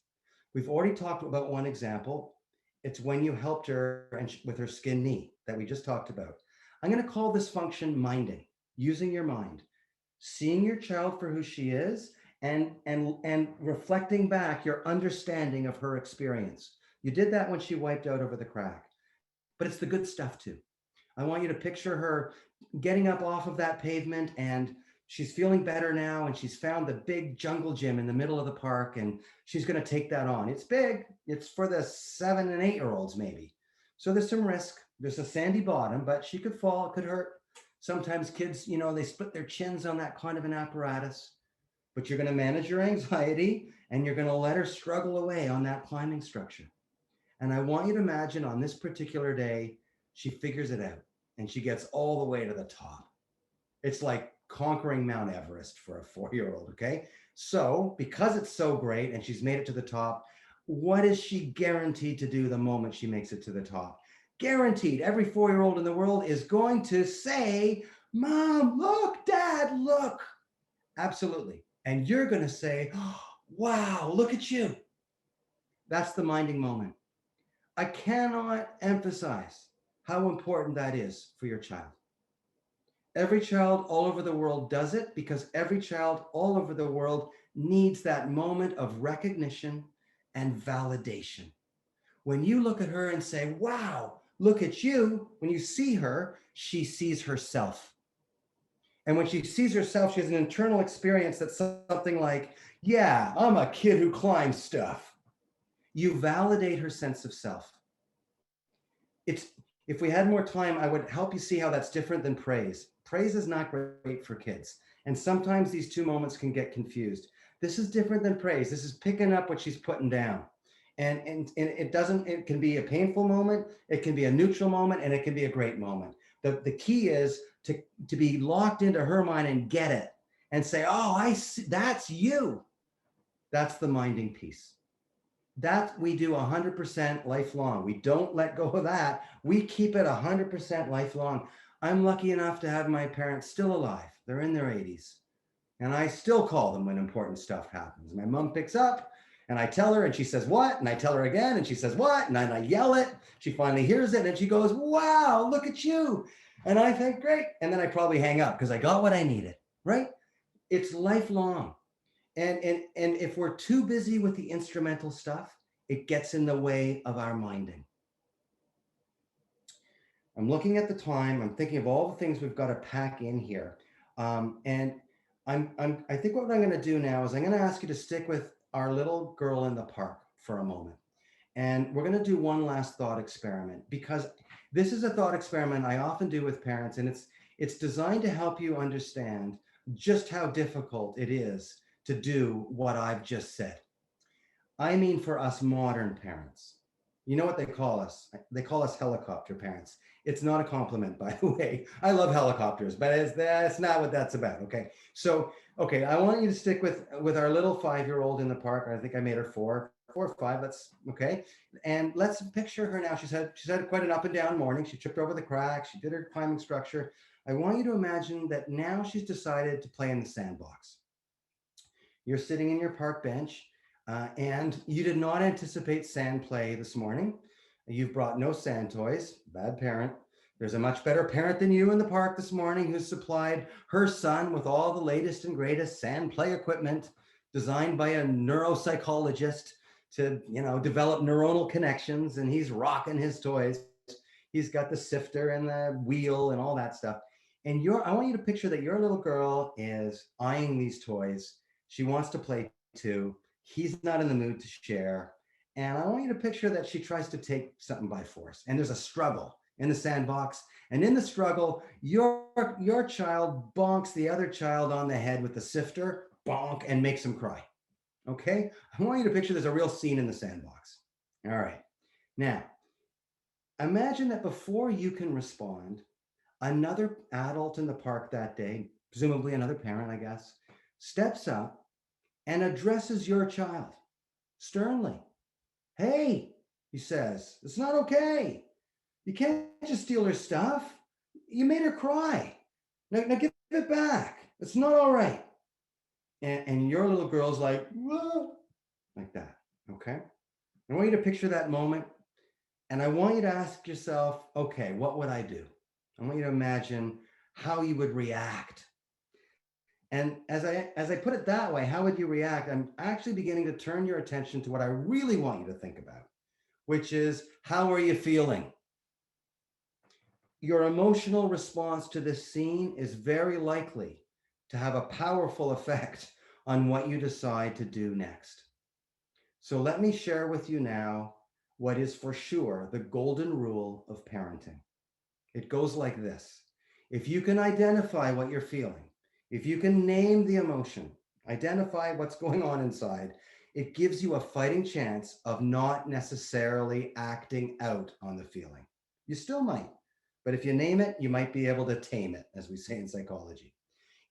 We've already talked about one example. It's when you helped her with her skin knee that we just talked about. I'm going to call this function minding, using your mind, seeing your child for who she is and reflecting back your understanding of her experience. You did that when she wiped out over the crack, but it's the good stuff too. I want you to picture her getting up off of that pavement and she's feeling better now and she's found the big jungle gym in the middle of the park and she's going to take that on. It's big. It's for the 7 and 8-year-olds maybe. So there's some risk. There's a sandy bottom, but she could fall. It could hurt. Sometimes kids, they split their chins on that kind of an apparatus. But you're going to manage your anxiety and you're going to let her struggle away on that climbing structure. And I want you to imagine on this particular day, she figures it out and she gets all the way to the top. It's like conquering Mount Everest for a 4-year-old, okay? So because it's so great and she's made it to the top, what is she guaranteed to do the moment she makes it to the top? Guaranteed, every 4-year-old in the world is going to say, Mom, look, Dad, look. Absolutely. And you're going to say, oh, wow, look at you. That's the minding moment. I cannot emphasize how important that is for your child. Every child all over the world does it because every child all over the world needs that moment of recognition and validation. When you look at her and say, wow, look at you, when you see her, she sees herself. And when she sees herself, she has an internal experience that's something like, yeah, I'm a kid who climbs stuff. You validate her sense of self. If we had more time, I would help you see how that's different than praise. Praise is not great for kids. And sometimes these two moments can get confused. This is different than praise. This is picking up what she's putting down. And it can be a painful moment, it can be a neutral moment, and it can be a great moment. The key is to be locked into her mind and get it and say, oh, I see, that's you. That's the minding piece. That we do 100% lifelong. We don't let go of that. We keep it 100% lifelong. I'm lucky enough to have my parents still alive. They're in their 80s. And I still call them when important stuff happens. My mom picks up and I tell her and she says, what? And I tell her again and she says, what? And then I yell it. She finally hears it and she goes, wow, look at you. And I think, great. And then I probably hang up because I got what I needed, right? It's lifelong. And if we're too busy with the instrumental stuff, it gets in the way of our minding. I'm looking at the time. I'm thinking of all the things we've got to pack in here. And I think what I'm going to do now is I'm going to ask you to stick with our little girl in the park for a moment. And we're going to do one last thought experiment, because this is a thought experiment I often do with parents, and it's designed to help you understand just how difficult it is to do what I've just said. I mean, for us modern parents, you know what they call us? They call us helicopter parents. It's not a compliment, by the way. I love helicopters, but that's not what that's about. Okay. So, okay, I want you to stick with our little 5-year-old in the park. I think I made her 4 or 5. Let's okay. And let's picture her now. She's had quite an up and down morning. She tripped over the crack. She did her climbing structure. I want you to imagine that now she's decided to play in the sandbox. You're sitting in your park bench, and you did not anticipate sand play this morning. You've brought no sand toys, bad parent. There's a much better parent than you in the park this morning who supplied her son with all the latest and greatest sand play equipment designed by a neuropsychologist to, develop neuronal connections, and he's rocking his toys. He's got the sifter and the wheel and all that stuff. And I want you to picture that your little girl is eyeing these toys. She wants to play too. He's not in the mood to share. And I want you to picture that she tries to take something by force. And there's a struggle in the sandbox. And in the struggle, your child bonks the other child on the head with the sifter, bonk, and makes him cry. Okay? I want you to picture there's a real scene in the sandbox. All right. Now, imagine that before you can respond, another adult in the park that day, presumably another parent, I guess, steps up and addresses your child sternly. Hey, he says, it's not okay. You can't just steal her stuff. You made her cry. Now give it back. It's not all right. And your little girl's like, whoa, like that. Okay. I want you to picture that moment. And I want you to ask yourself, okay, what would I do? I want you to imagine how you would react. And as I put it that way, how would you react? I'm actually beginning to turn your attention to what I really want you to think about, which is, how are you feeling? Your emotional response to this scene is very likely to have a powerful effect on what you decide to do next. So let me share with you now what is for sure the golden rule of parenting. It goes like this. If you can identify what you're feeling, if you can name the emotion, identify what's going on inside, it gives you a fighting chance of not necessarily acting out on the feeling. You still might, but if you name it, you might be able to tame it, as we say in psychology.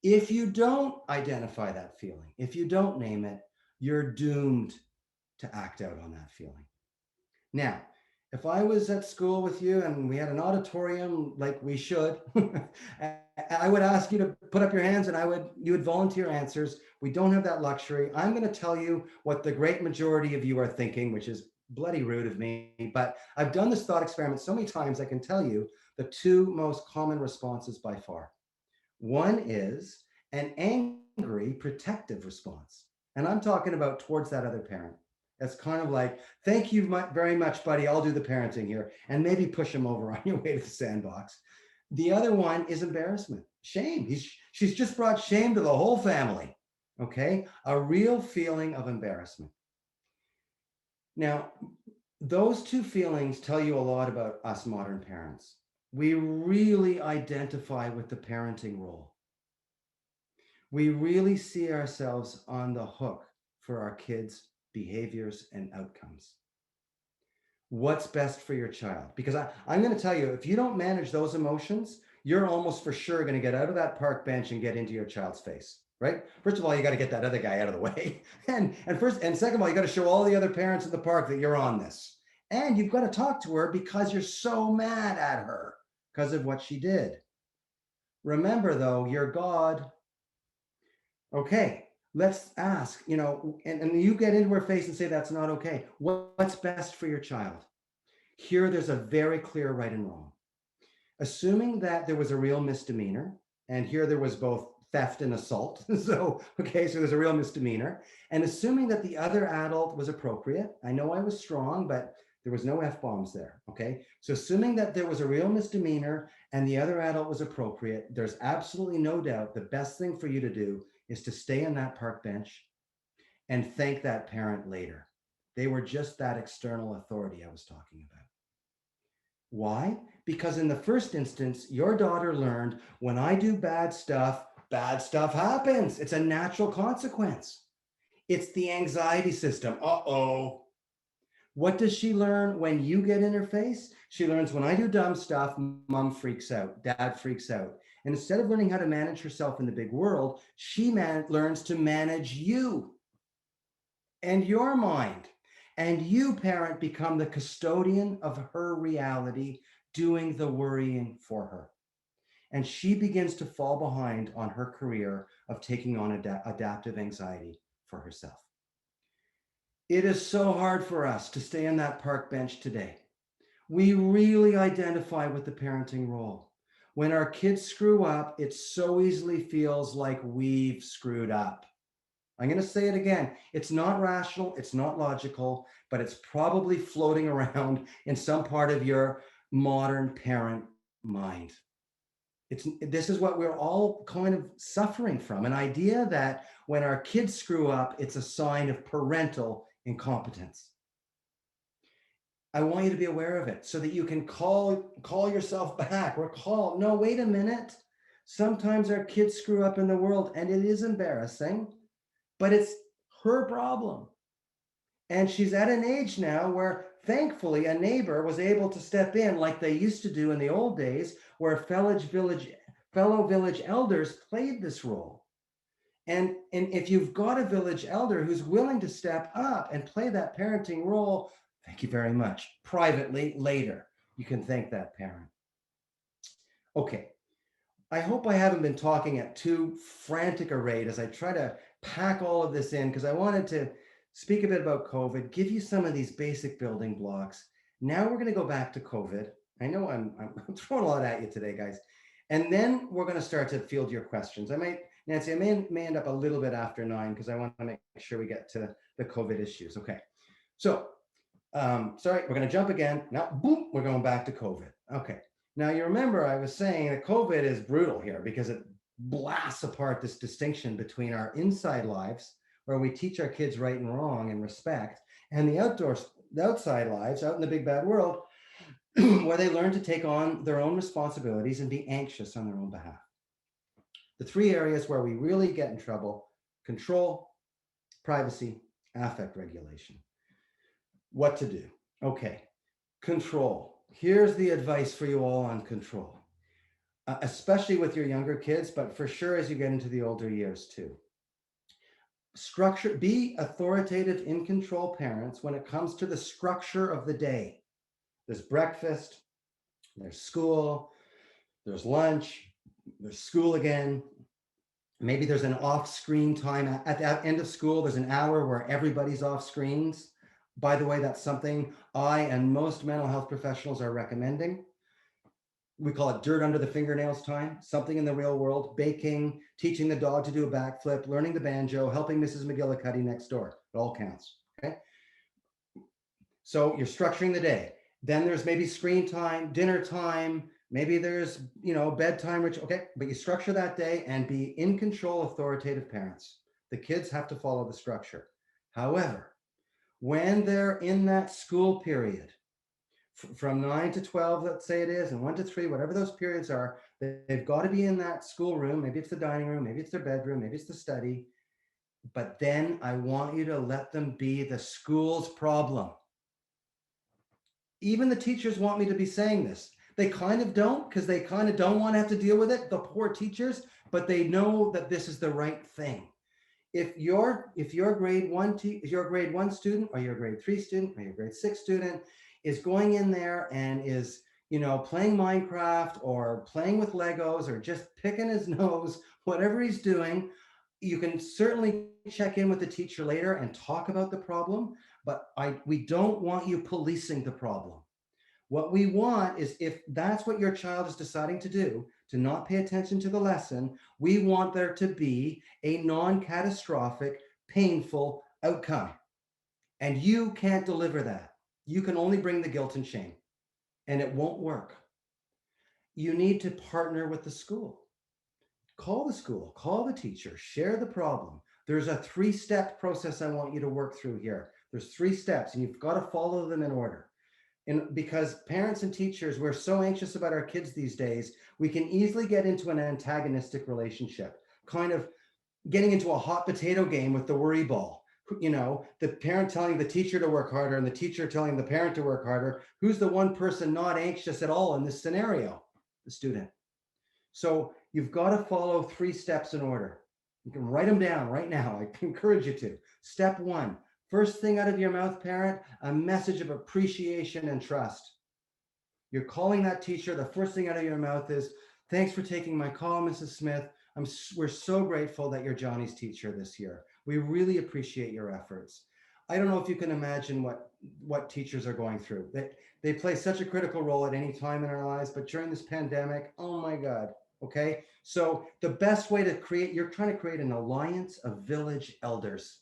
If you don't identify that feeling, if you don't name it, you're doomed to act out on that feeling. Now, if I was at school with you and we had an auditorium like we should, I would ask you to put up your hands and you would volunteer answers. We don't have that luxury. I'm going to tell you what the great majority of you are thinking, which is bloody rude of me, but I've done this thought experiment so many times I can tell you the two most common responses by far. One is an angry protective response. And I'm talking about towards that other parent. It's kind of like, thank you very much, buddy. I'll do the parenting here, and maybe push him over on your way to the sandbox. The other one is embarrassment, shame. She's just brought shame to the whole family. Okay, a real feeling of embarrassment. Now, those two feelings tell you a lot about us modern parents. We really identify with the parenting role. We really see ourselves on the hook for our kids' behaviors and outcomes. What's best for your child? Because I'm going to tell you, if you don't manage those emotions, you're almost for sure going to get out of that park bench and get into your child's face, right? First of all, you got to get that other guy out of the way. And second of all, you got to show all the other parents in the park that you're on this. And you've got to talk to her because you're so mad at her because of what she did. Remember, though, you're God. Okay, let's ask, and you get into her face and say, that's not okay. What's best for your child? Here, there's a very clear right and wrong. Assuming that there was a real misdemeanor, and here there was both theft and assault. So there's a real misdemeanor. And assuming that the other adult was appropriate, I know I was strong, but there was no F-bombs there, okay? So assuming that there was a real misdemeanor and the other adult was appropriate, there's absolutely no doubt the best thing for you to do is to stay on that park bench and thank that parent later. They were just that external authority I was talking about. Why? Because in the first instance, your daughter learned when I do bad stuff happens. It's a natural consequence. It's the anxiety system. Uh-oh. What does she learn when you get in her face? She learns when I do dumb stuff, mom freaks out, dad freaks out. And instead of learning how to manage herself in the big world, she learns to manage you and your mind. And you, parent, become the custodian of her reality, doing the worrying for her. And she begins to fall behind on her career of taking on adaptive anxiety for herself. It is so hard for us to stay on that park bench today. We really identify with the parenting role. When our kids screw up, it so easily feels like we've screwed up. I'm going to say it again. It's not rational, it's not logical, but it's probably floating around in some part of your modern parent mind. This is what we're all kind of suffering from, an idea that when our kids screw up, it's a sign of parental incompetence. I want you to be aware of it so that you can call yourself back. No, wait a minute. Sometimes our kids screw up in the world and it is embarrassing, but it's her problem. And she's at an age now where thankfully a neighbor was able to step in like they used to do in the old days, where fellow village elders played this role. And if you've got a village elder who's willing to step up and play that parenting role, thank you very much. Privately, later, you can thank that parent. Okay, I hope I haven't been talking at too frantic a rate as I try to pack all of this in, because I wanted to speak a bit about COVID, give you some of these basic building blocks. Now we're going to go back to COVID. I know I'm throwing a lot at you today, guys. And then we're going to start to field your questions. Nancy, I may end up a little bit after 9 because I want to make sure we get to the COVID issues. Okay. So, sorry, we're going to jump again. Now, boom, we're going back to COVID. Okay. Now, you remember I was saying that COVID is brutal here because it blasts apart this distinction between our inside lives, where we teach our kids right and wrong and respect, and the outside lives, out in the big bad world, where they learn to take on their own responsibilities and be anxious on their own behalf. The three areas where we really get in trouble: control, privacy, affect regulation. What to do? Okay, control. Here's the advice for you all on control. especially with your younger kids, but for sure as you get into the older years too. Be authoritative, in control parents when it comes to the structure of the day. There's breakfast, there's school, there's lunch, there's school again. Maybe there's an off screen time at the end of school. There's an hour where everybody's off screens. By the way, that's something I and most mental health professionals are recommending. We call it dirt under the fingernails time, something in the real world, baking, teaching the dog to do a backflip, learning the banjo, helping Mrs. McGillicuddy next door. It all counts. Okay. So you're structuring the day. Then there's maybe screen time, dinner time, maybe there's, bedtime, okay, but you structure that day and be in control, authoritative parents. The kids have to follow the structure. However, when they're in that school period, from 9 to 12, let's say it is, and 1 to 3, whatever those periods are, they've got to be in that school room. Maybe it's the dining room, maybe it's their bedroom, maybe it's the study. But then I want you to let them be the school's problem. Even the teachers want me to be saying this. They kind of don't, because they kind of don't want to have to deal with it, the poor teachers, but they know that this is the right thing. If your grade one student, or your grade 3 student, or your grade 6 student is going in there and is playing Minecraft or playing with Legos or just picking his nose, whatever he's doing, you can certainly check in with the teacher later and talk about the problem, but we don't want you policing the problem. What we want is, if that's what your child is deciding to do, to not pay attention to the lesson, we want there to be a non-catastrophic, painful outcome. And you can't deliver that. You can only bring the guilt and shame, and it won't work. You need to partner with the school. Call the school, call the teacher, share the problem. There's a 3-step process I want you to work through here. There's 3 steps, and you've got to follow them in order. And because parents and teachers, we're so anxious about our kids these days, we can easily get into an antagonistic relationship, kind of getting into a hot potato game with the worry ball. The parent telling the teacher to work harder and the teacher telling the parent to work harder. Who's the one person not anxious at all in this scenario? The student. So you've got to follow 3 steps in order. You can write them down right now. I encourage you to. Step 1, first thing out of your mouth, parent, a message of appreciation and trust. You're calling that teacher. The first thing out of your mouth is, thanks for taking my call, Mrs. Smith. We're so grateful that you're Johnny's teacher this year. We really appreciate your efforts. I don't know if you can imagine what teachers are going through. They play such a critical role at any time in our lives, but during this pandemic, oh my God. Okay. So the best way to you're trying to create an alliance of village elders.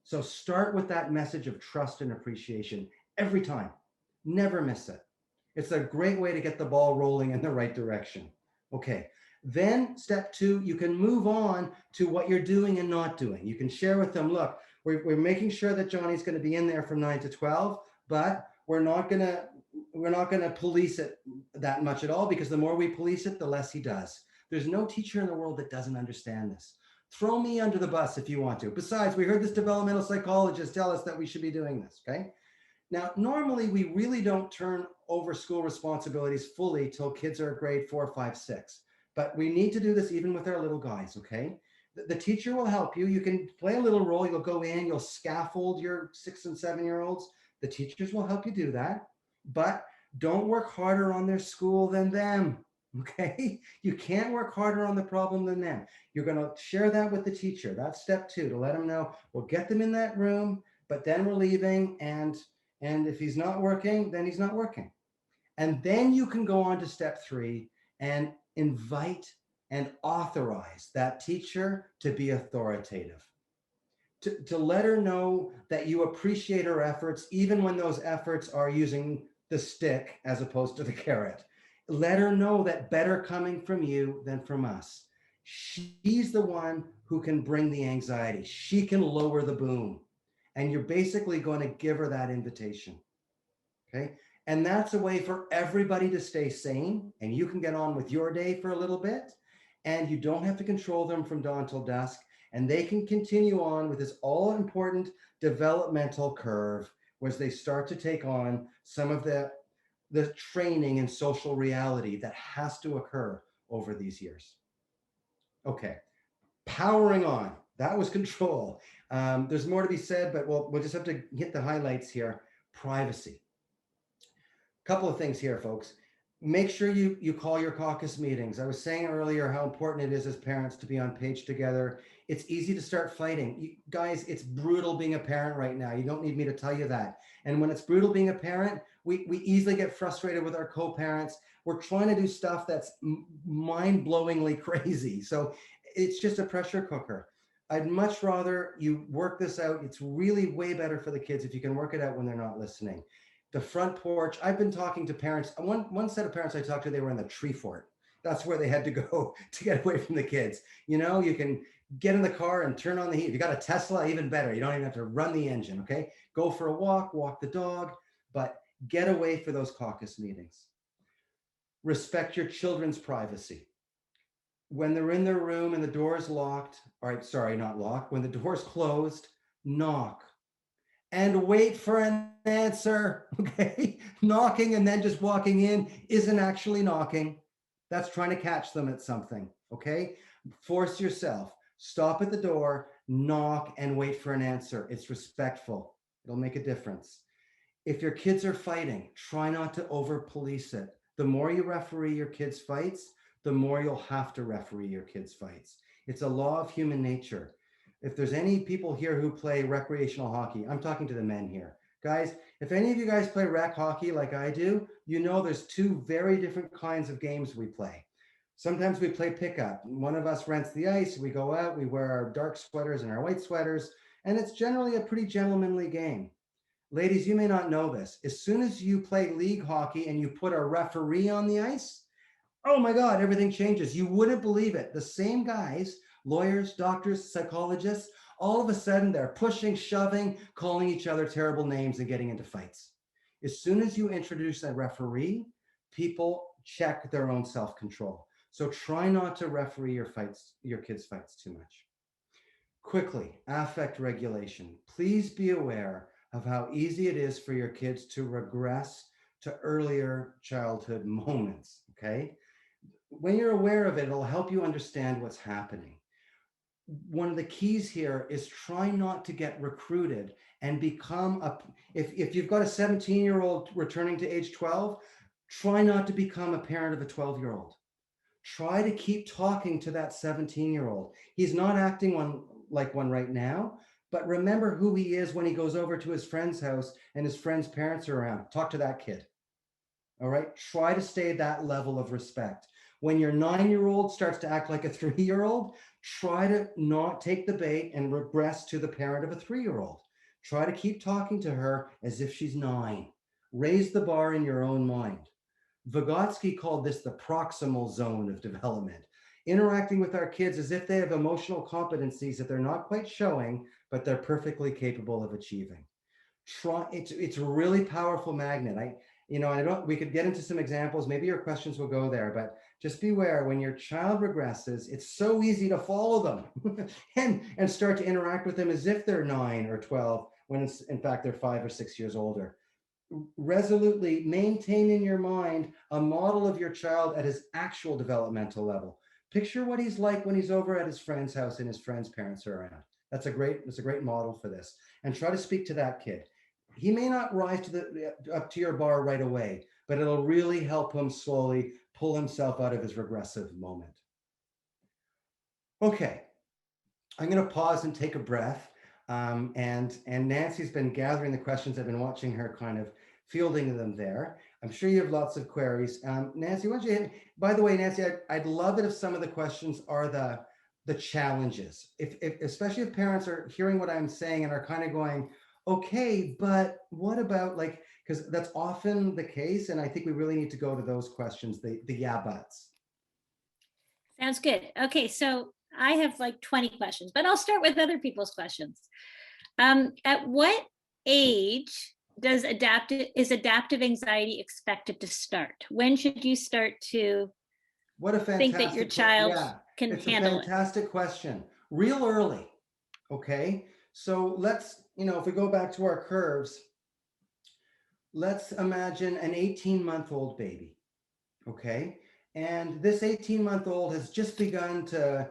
So start with that message of trust and appreciation every time. Never miss it. It's a great way to get the ball rolling in the right direction. Okay. Then step 2, you can move on to what you're doing and not doing. You can share with them, look, we're making sure that Johnny's going to be in there from 9 to 12, but we're not going to police it that much at all, because the more we police it, the less he does. There's no teacher in the world that doesn't understand this. Throw me under the bus if you want to. Besides, we heard this developmental psychologist tell us that we should be doing this, okay? Now, normally we really don't turn over school responsibilities fully till kids are grade 4, 5, 6. But we need to do this even with our little guys, okay? The teacher will help you. You can play a little role. You'll go in, you'll scaffold your 6 and 7-year-olds. The teachers will help you do that. But don't work harder on their school than them, okay? You can't work harder on the problem than them. You're going to share that with the teacher. That's step 2, to let them know, we'll get them in that room, but then we're leaving, and if he's not working, then he's not working. And then you can go on to step 3 and invite and authorize that teacher to be authoritative, to let her know that you appreciate her efforts, even when those efforts are using the stick as opposed to the carrot. Let her know that better coming from you than from us. She's the one who can bring the anxiety. She can lower the boom. And you're basically going to give her that invitation. Okay. And that's a way for everybody to stay sane, and you can get on with your day for a little bit, and you don't have to control them from dawn till dusk, and they can continue on with this all important developmental curve as they start to take on some of the training and social reality that has to occur over these years. Okay, powering on. That was control. There's more to be said, but we'll just have to hit the highlights here. Privacy. Couple of things here, folks. Make sure you call your caucus meetings. I was saying earlier how important it is as parents to be on page together. It's easy to start fighting. Guys, it's brutal being a parent right now. You don't need me to tell you that. And when it's brutal being a parent, we easily get frustrated with our co-parents. We're trying to do stuff that's mind-blowingly crazy. So it's just a pressure cooker. I'd much rather you work this out. It's really way better for the kids if you can work it out when they're not listening. The front porch. I've been talking to parents. One set of parents I talked to, they were in the tree fort. That's where they had to go to get away from the kids. You know, you can get in the car and turn on the heat. If you got a Tesla, even better. You don't even have to run the engine, okay? Go for a walk the dog, but get away for those caucus meetings. Respect your children's privacy. When they're in their room and the door is locked, all right, sorry, not locked. When the door's closed, knock. And wait for an answer, okay? Knocking and then just walking in isn't actually knocking. That's trying to catch them at something, okay? Force yourself. Stop at the door, knock, and wait for an answer. It's respectful. It'll make a difference. If your kids are fighting, try not to over-police it. The more you referee your kids' fights, the more you'll have to referee your kids' fights. It's a law of human nature. If there's any people here who play recreational hockey, I'm talking to the men here. Guys, if any of you guys play rec hockey like I do, you know there's two very different kinds of games we play. Sometimes we play pickup. One of us rents the ice, we go out, we wear our dark sweaters and our white sweaters, and it's generally a pretty gentlemanly game. Ladies, you may not know this. As soon as you play league hockey and you put a referee on the ice, oh my God, everything changes. You wouldn't believe it. The same guys, lawyers, doctors, psychologists, all of a sudden they're pushing, shoving, calling each other terrible names and getting into fights. As soon as you introduce a referee, people check their own self-control. So try not to referee your kids' fights too much. Quickly, affect regulation. Please be aware of how easy it is for your kids to regress to earlier childhood moments, okay? When you're aware of it, it'll help you understand what's happening. One of the keys here is try not to get recruited and become if you've got a 17-year-old returning to age 12, try not to become a parent of a 12-year-old. Try to keep talking to that 17-year-old. He's not acting like one right now, but remember who he is when he goes over to his friend's house and his friend's parents are around. Talk to that kid. All right, try to stay at that level of respect. When your 9-year-old starts to act like a 3-year-old, try to not take the bait and regress to the parent of a 3-year-old. Try to keep talking to her as if she's 9. Raise the bar in your own mind. Vygotsky called this the proximal zone of development. Interacting with our kids as if they have emotional competencies that they're not quite showing, but they're perfectly capable of achieving. It's a really powerful magnet. We could get into some examples. Maybe your questions will go there, but just beware when your child regresses, it's so easy to follow them and start to interact with them as if they're 9 or 12, when in fact they're 5 or 6 years older. Resolutely maintain in your mind a model of your child at his actual developmental level. Picture what he's like when he's over at his friend's house and his friend's parents are around. That's a great model for this. And try to speak to that kid. He may not rise up to your bar right away, but it'll really help him slowly pull himself out of his regressive moment. Okay, I'm going to pause and take a breath. And Nancy's been gathering the questions. I've been watching her kind of fielding them there. I'm sure you have lots of queries. Nancy, by the way, Nancy, I'd love it if some of the questions are the challenges. Especially if parents are hearing what I'm saying and are kind of going, okay, but what about because that's often the case. And I think we really need to go to those questions, the yeah buts. Sounds good. Okay, so I have 20 questions, but I'll start with other people's questions. At what age is adaptive anxiety expected to start? When should you start to think that your child can handle it? It's a fantastic question. Real early, okay? So let's, if we go back to our curves, let's imagine an 18-month-old baby, okay? And this 18-month-old has just begun to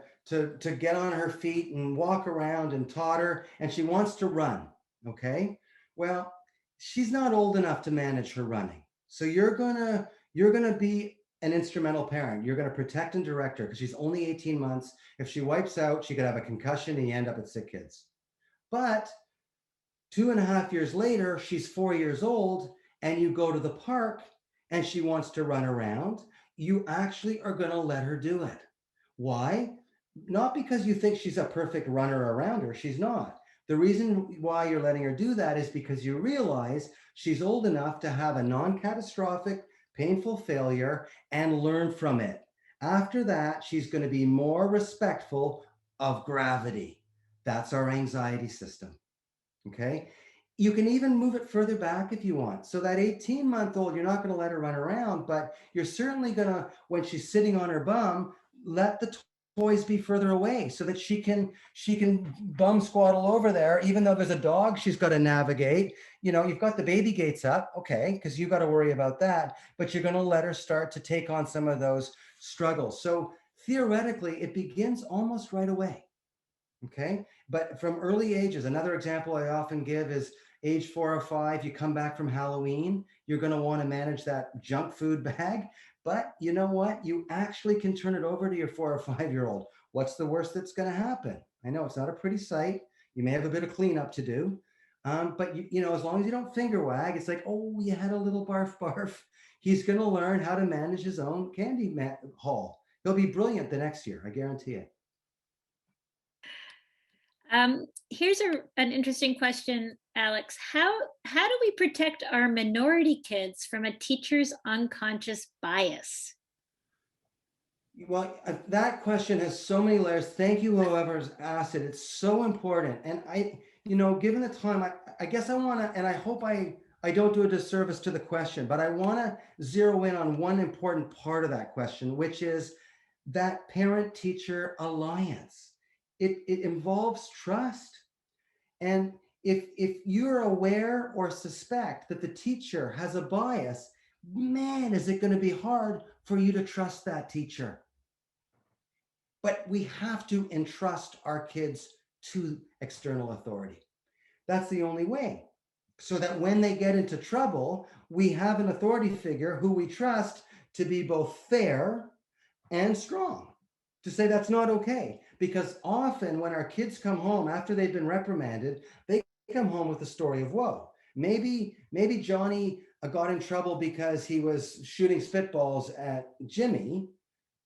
get on her feet and walk around and totter, and she wants to run. Okay. Well, she's not old enough to manage her running. So you're gonna be an instrumental parent. You're gonna protect and direct her because she's only 18 months. If she wipes out, she could have a concussion and you end up at sick kids. But 2.5 years later, she's 4 years old, and you go to the park and she wants to run around. You actually are going to let her do it. Why? Not because you think she's a perfect runner around her. She's not. The reason why you're letting her do that is because you realize she's old enough to have a non catastrophic, painful failure and learn from it. After that, she's going to be more respectful of gravity. That's our anxiety system. Okay. You can even move it further back if you want. So that 18-month-old, you're not going to let her run around, but you're certainly going to, when she's sitting on her bum, let the toys be further away so that she can bum squaddle over there. Even though there's a dog she's got to navigate. You've got the baby gates up, okay, because you've got to worry about that, but you're going to let her start to take on some of those struggles. So theoretically, it begins almost right away. Okay. But from early ages, another example I often give is age 4 or 5, you come back from Halloween, you're going to want to manage that junk food bag. But you know what? You actually can turn it over to your 4 or 5-year-old. What's the worst that's going to happen? I know it's not a pretty sight. You may have a bit of cleanup to do. But as long as you don't finger wag, it's like, oh, you had a little barf barf. He's going to learn how to manage his own candy haul. He'll be brilliant the next year. I guarantee it. Here's an interesting question, Alex. How do we protect our minority kids from a teacher's unconscious bias? Well, that question has so many layers. Thank you, whoever's asked it. It's so important. And given the time, I guess I want to, and I hope I don't do a disservice to the question, but I want to zero in on one important part of that question, which is that parent-teacher alliance. It involves trust. And if you're aware or suspect that the teacher has a bias, man, is it going to be hard for you to trust that teacher. But we have to entrust our kids to external authority. That's the only way. So that when they get into trouble, we have an authority figure who we trust to be both fair and strong, to say that's not okay. Because often when our kids come home after they've been reprimanded, they come home with a story of woe. Maybe Johnny got in trouble because he was shooting spitballs at Jimmy,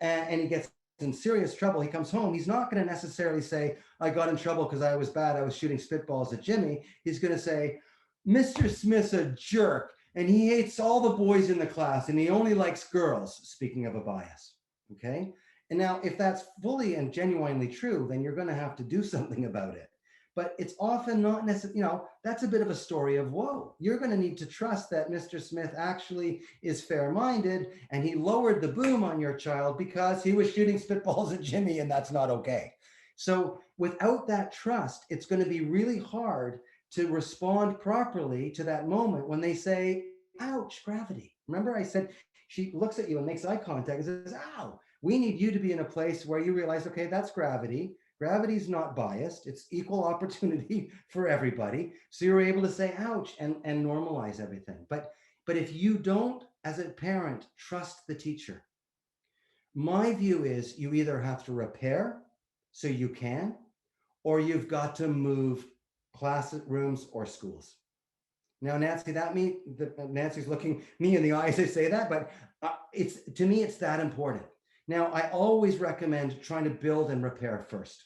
and he gets in serious trouble. He comes home. He's not going to necessarily say, I got in trouble because I was bad. I was shooting spitballs at Jimmy. He's going to say, Mr. Smith's a jerk and he hates all the boys in the class and he only likes girls, speaking of a bias. Okay. And now if that's fully and genuinely true, then you're going to have to do something about it. But it's often not necessarily, that's a bit of a story of woe. You're going to need to trust that Mr. Smith actually is fair-minded and he lowered the boom on your child because he was shooting spitballs at Jimmy and that's not okay. So without that trust, it's going to be really hard to respond properly to that moment when they say, ouch, gravity. Remember I said, she looks at you and makes eye contact and says, ow. We need you to be in a place where you realize, okay, that's gravity. Gravity is not biased. It's equal opportunity for everybody. So you're able to say, ouch, and normalize everything. But if you don't, as a parent, trust the teacher, my view is you either have to repair so you can, or you've got to move classrooms or schools. Now, Nancy, Nancy's looking me in the eyes as I say that, but to me, it's that important. Now, I always recommend trying to build and repair first,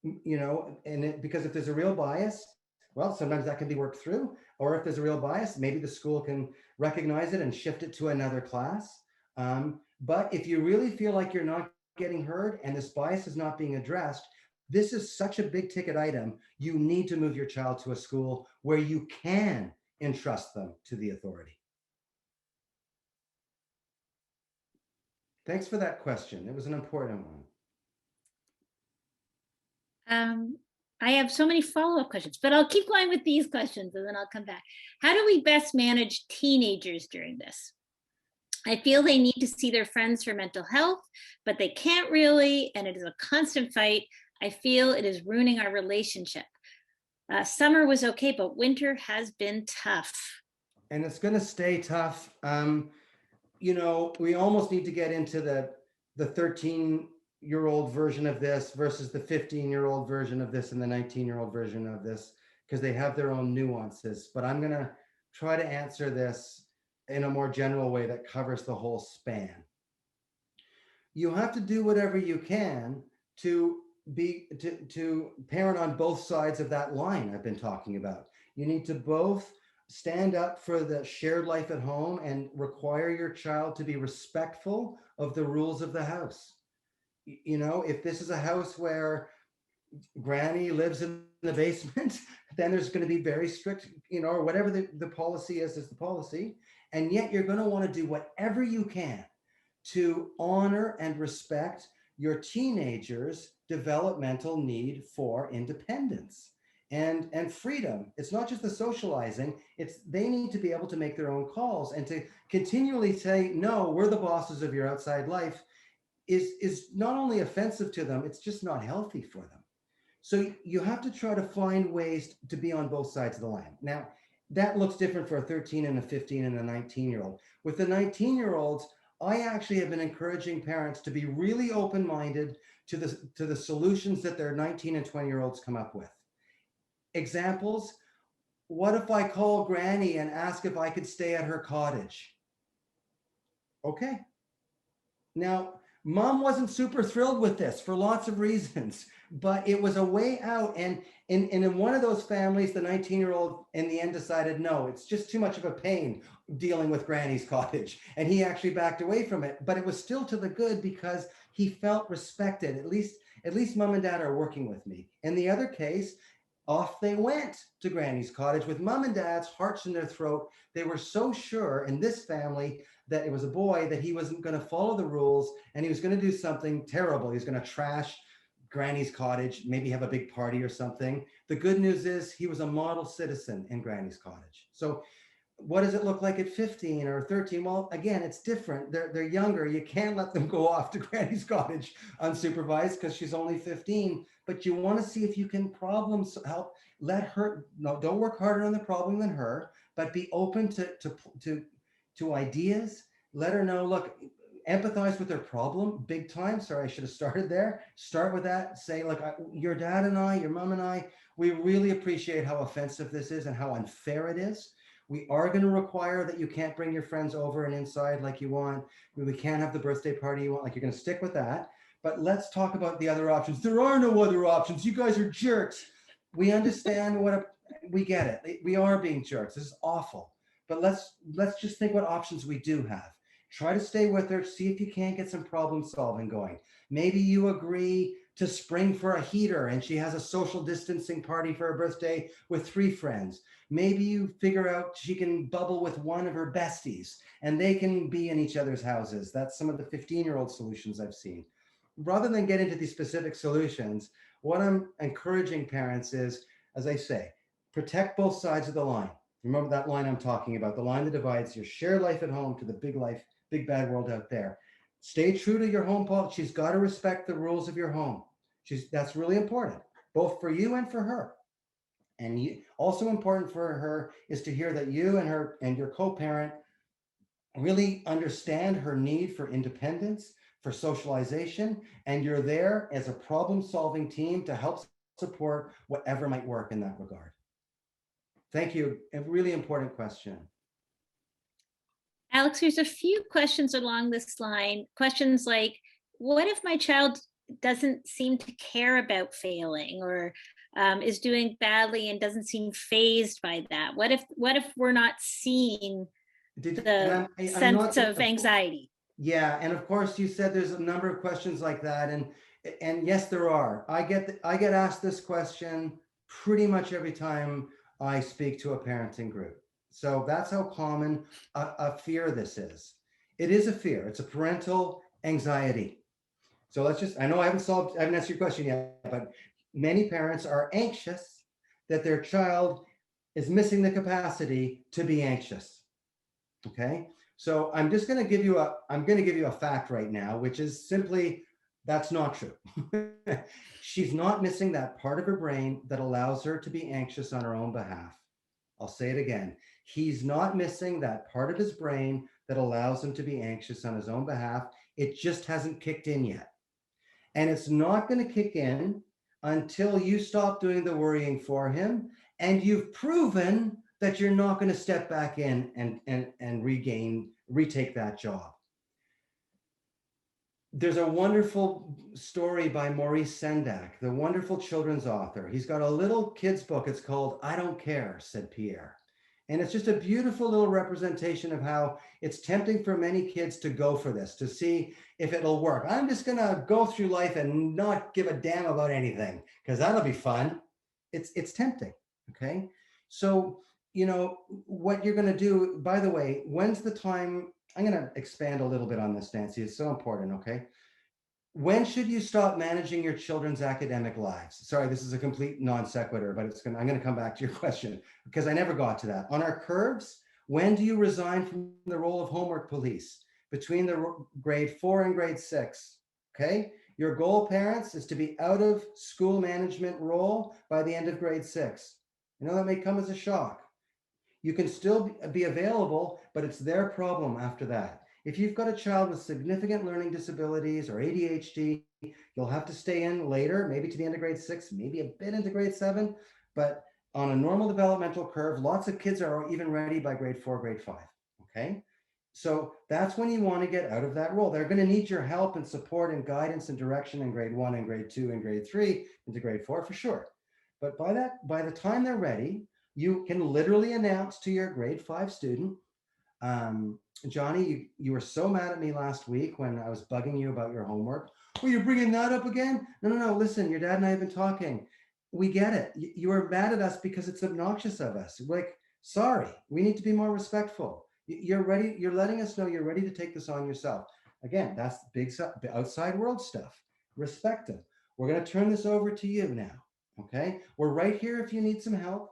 because if there's a real bias, well, sometimes that can be worked through, or if there's a real bias, maybe the school can recognize it and shift it to another class. But if you really feel like you're not getting heard and this bias is not being addressed, this is such a big ticket item. You need to move your child to a school where you can entrust them to the authority. Thanks for that question. It was an important one. I have so many follow-up questions, but I'll keep going with these questions and then I'll come back. How do we best manage teenagers during this? I feel they need to see their friends for mental health, but they can't really, and it is a constant fight. I feel it is ruining our relationship. Summer was okay, but winter has been tough. And it's going to stay tough. We almost need to get into the 13-year-old version of this versus the 15-year-old version of this and the 19-year-old version of this, because they have their own nuances. But I'm going to try to answer this in a more general way that covers the whole span. You have to do whatever you can to parent on both sides of that line I've been talking about. You need to both stand up for the shared life at home and require your child to be respectful of the rules of the house. If this is a house where granny lives in the basement, then there's going to be very strict, or whatever the policy is the policy. And yet you're going to want to do whatever you can to honor and respect your teenagers' developmental need for independence and freedom. It's not just the socializing, it's they need to be able to make their own calls, and to continually say, no, we're the bosses of your outside life is not only offensive to them, it's just not healthy for them. So you have to try to find ways to be on both sides of the line. Now, that looks different for a 13 and a 15 and a 19-year-old. With the 19-year-olds, I actually have been encouraging parents to be really open-minded to the solutions that their 19 and 20-year-olds come up with. Examples: what if I call granny and ask if I could stay at her cottage? Okay. Now, mom wasn't super thrilled with this for lots of reasons, but it was a way out. And in one of those families, the 19-year-old in the end decided, no, it's just too much of a pain dealing with granny's cottage. And he actually backed away from it, but it was still to the good because he felt respected. At least mom and dad are working with me. In the other case, off they went to granny's cottage with mom and dad's hearts in their throat. They were so sure in this family that it was a boy, that he wasn't going to follow the rules and he was going to do something terrible. He was going to trash granny's cottage, maybe have a big party or something. The good news is he was a model citizen in granny's cottage. So what does it look like at 15 or 13? Well, again, it's different. They're younger. You can't let them go off to granny's cottage unsupervised because she's only 15. But you want to see if you can help. Let her, no, don't work harder on the problem than her, but be open to ideas. Let her know, look, empathize with their problem big time. Sorry, I should have started there. Start with that. Say, look, your dad and I, your mom and I, we really appreciate how offensive this is and how unfair it is. We are going to require that you can't bring your friends over and inside like you want. We can't have the birthday party you want. Like, you're going to stick with that. But let's talk about the other options. There are no other options. You guys are jerks. We understand we get it. We are being jerks. This is awful. But let's just think what options we do have. Try to stay with her. See if you can't get some problem solving going. Maybe you agree to spring for a heater and she has a social distancing party for her birthday with 3 friends. Maybe you figure out she can bubble with one of her besties and they can be in each other's houses. That's some of the 15-year-old solutions I've seen. Rather than get into these specific solutions, what I'm encouraging parents is, as I say, protect both sides of the line. Remember that line I'm talking about, the line that divides your shared life at home to the big life, big bad world out there. Stay true to your home policy. She's got to respect the rules of your home. That's really important, both for you and for her. And also important for her is to hear that you and her and your co-parent really understand her need for independence, for socialization, and you're there as a problem-solving team to help support whatever might work in that regard. Thank you. A really important question. Alex, there's a few questions along this line. Questions like, what if my child doesn't seem to care about failing, or is doing badly and doesn't seem fazed by that? What if we're not seeing the sense of anxiety? Yeah, and of course you said there's a number of questions like that, and yes, there are. I get asked this question pretty much every time I speak to a parenting group. So that's how common a fear this is. It is a fear. It's a parental anxiety. So let's just, I know I haven't answered your question yet, but many parents are anxious that their child is missing the capacity to be anxious. Okay. So I'm just going to give you a fact right now, which is simply that's not true. She's not missing that part of her brain that allows her to be anxious on her own behalf. I'll say it again. He's not missing that part of his brain that allows him to be anxious on his own behalf. It just hasn't kicked in yet. And it's not going to kick in until you stop doing the worrying for him and you've proven that you're not going to step back in and retake that job. There's a wonderful story by Maurice Sendak, the wonderful children's author. He's got a little kid's book. It's called I Don't Care, Said Pierre. And it's just a beautiful little representation of how it's tempting for many kids to go for this, to see if it'll work. I'm just going to go through life and not give a damn about anything because that'll be fun. It's tempting. Okay. So, what you're going to do, by the way, when's the time? I'm going to expand a little bit on this, Nancy. It's so important. Okay. When should you stop managing your children's academic lives? Sorry, this is a complete non sequitur, but I'm going to come back to your question because I never got to that. On our curves, when do you resign from the role of homework police? Between the grade 4 and grade 6. Okay. Your goal, parents, is to be out of school management role by the end of grade 6. That may come as a shock. You can still be available, but it's their problem after that. If you've got a child with significant learning disabilities or ADHD, you'll have to stay in later, maybe to the end of grade 6, maybe a bit into grade 7. But on a normal developmental curve, lots of kids are even ready by grade 4, grade 5. Okay. So that's when you want to get out of that role. They're going to need your help and support and guidance and direction in grade 1 and grade 2 and grade 3 into grade 4 for sure. But by the time they're ready, you can literally announce to your grade 5 student, Johnny, you were so mad at me last week when I was bugging you about your homework. Oh, you're bringing that up again? No. Listen, your dad and I have been talking. We get it. You are mad at us because it's obnoxious of us. Like, sorry, we need to be more respectful. You're ready. You're letting us know you're ready to take this on yourself. Again, that's big outside world stuff. Respect it. We're going to turn this over to you now. Okay. We're right here if you need some help.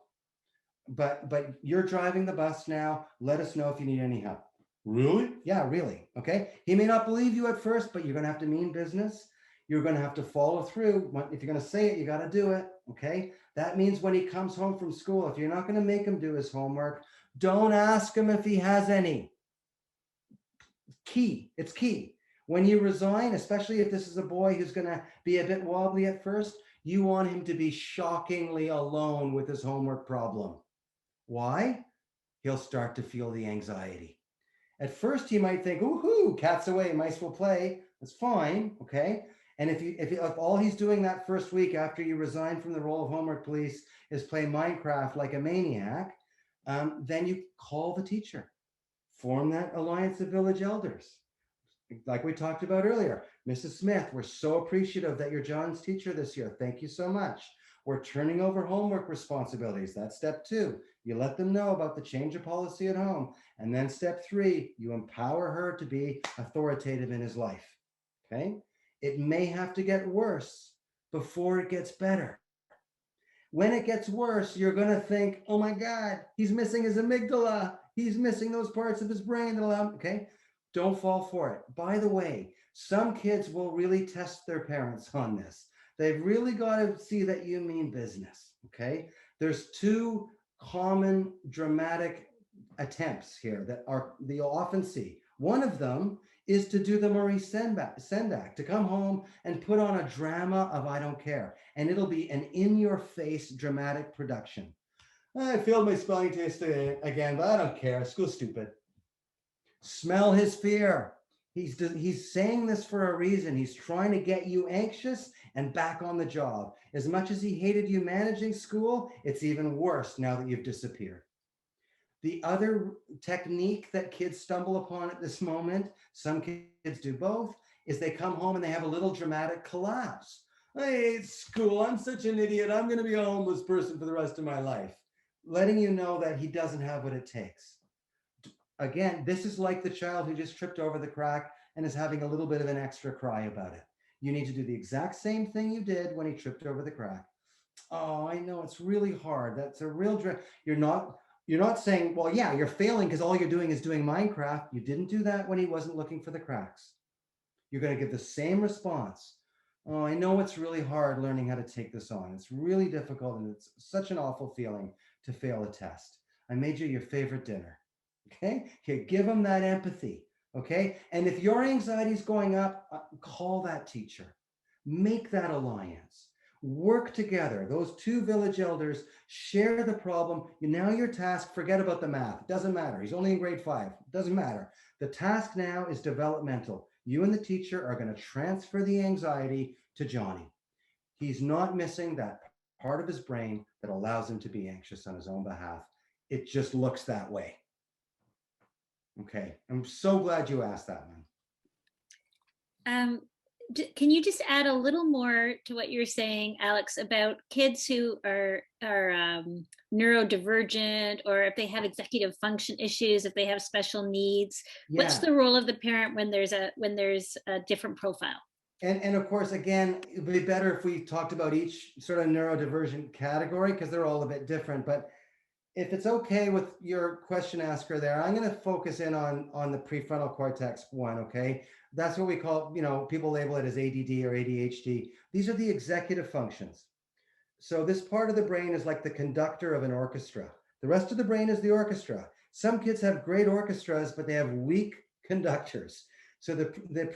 But you're driving the bus now. Let us know if you need any help. Really? Yeah, really. Okay. He may not believe you at first, but you're going to have to mean business. You're going to have to follow through. If you're going to say it, you got to do it. Okay. That means when he comes home from school, if you're not going to make him do his homework, don't ask him if he has any. It's key. When you resign, especially if this is a boy who's going to be a bit wobbly at first, you want him to be shockingly alone with his homework problem. Why? He'll start to feel the anxiety. At first, he might think, "Ooh, cat's away, mice will play." That's fine, okay? And if all he's doing that first week after you resign from the role of homework police is play Minecraft like a maniac, then you call the teacher, form that alliance of village elders. Like we talked about earlier, Mrs. Smith, we're so appreciative that you're John's teacher this year. Thank you so much. We're turning over homework responsibilities. That's step 2. You let them know about the change of policy at home. And then step 3, you empower her to be authoritative in his life. Okay? It may have to get worse before it gets better. When it gets worse, you're going to think, oh my God, he's missing his amygdala. He's missing those parts of his brain that allow him. Okay? Don't fall for it. By the way, some kids will really test their parents on this. They've really got to see that you mean business. Okay. There's 2 common dramatic attempts here that you'll often see. One of them is to do the Maurice Sendak, to come home and put on a drama of I don't care. And it'll be an in-your-face dramatic production. I failed my spelling test again, but I don't care. School's stupid. Smell his fear. He's saying this for a reason. He's trying to get you anxious and back on the job. As much as he hated you managing school, it's even worse now that you've disappeared. The other technique that kids stumble upon at this moment, some kids do both, is they come home and they have a little dramatic collapse. I hate school. I'm such an idiot. I'm going to be a homeless person for the rest of my life. Letting you know that he doesn't have what it takes. Again, this is like the child who just tripped over the crack and is having a little bit of an extra cry about it. You need to do the exact same thing you did when he tripped over the crack. Oh, I know it's really hard. That's a real you're not, You're not saying, well, yeah, you're failing because all you're doing is doing Minecraft. You didn't do that when he wasn't looking for the cracks. You're going to give the same response. Oh, I know it's really hard learning how to take this on. It's really difficult and it's such an awful feeling to fail a test. I made you your favorite dinner. Okay? Okay, give them that empathy. Okay? And if your anxiety is going up, call that teacher. Make that alliance. Work together. Those two village elders share the problem. Now your task, forget about the math. It doesn't matter. He's only in grade 5. It doesn't matter. The task now is developmental. You and the teacher are going to transfer the anxiety to Johnny. He's not missing that part of his brain that allows him to be anxious on his own behalf. It just looks that way. Okay. I'm so glad you asked that one. Can you just add a little more to what you're saying, Alex, about kids who are neurodivergent, or if they have executive function issues, if they have special needs? What's the role of the parent when there's a different profile? And of course, again, it'd be better if we talked about each sort of neurodivergent category because they're all a bit different. But if it's okay with your question asker there, I'm going to focus in on the prefrontal cortex one. Okay, that's what we call, people label it as ADD or ADHD. These are the executive functions. So this part of the brain is like the conductor of an orchestra. The rest of the brain is the orchestra. Some kids have great orchestras, but they have weak conductors. So the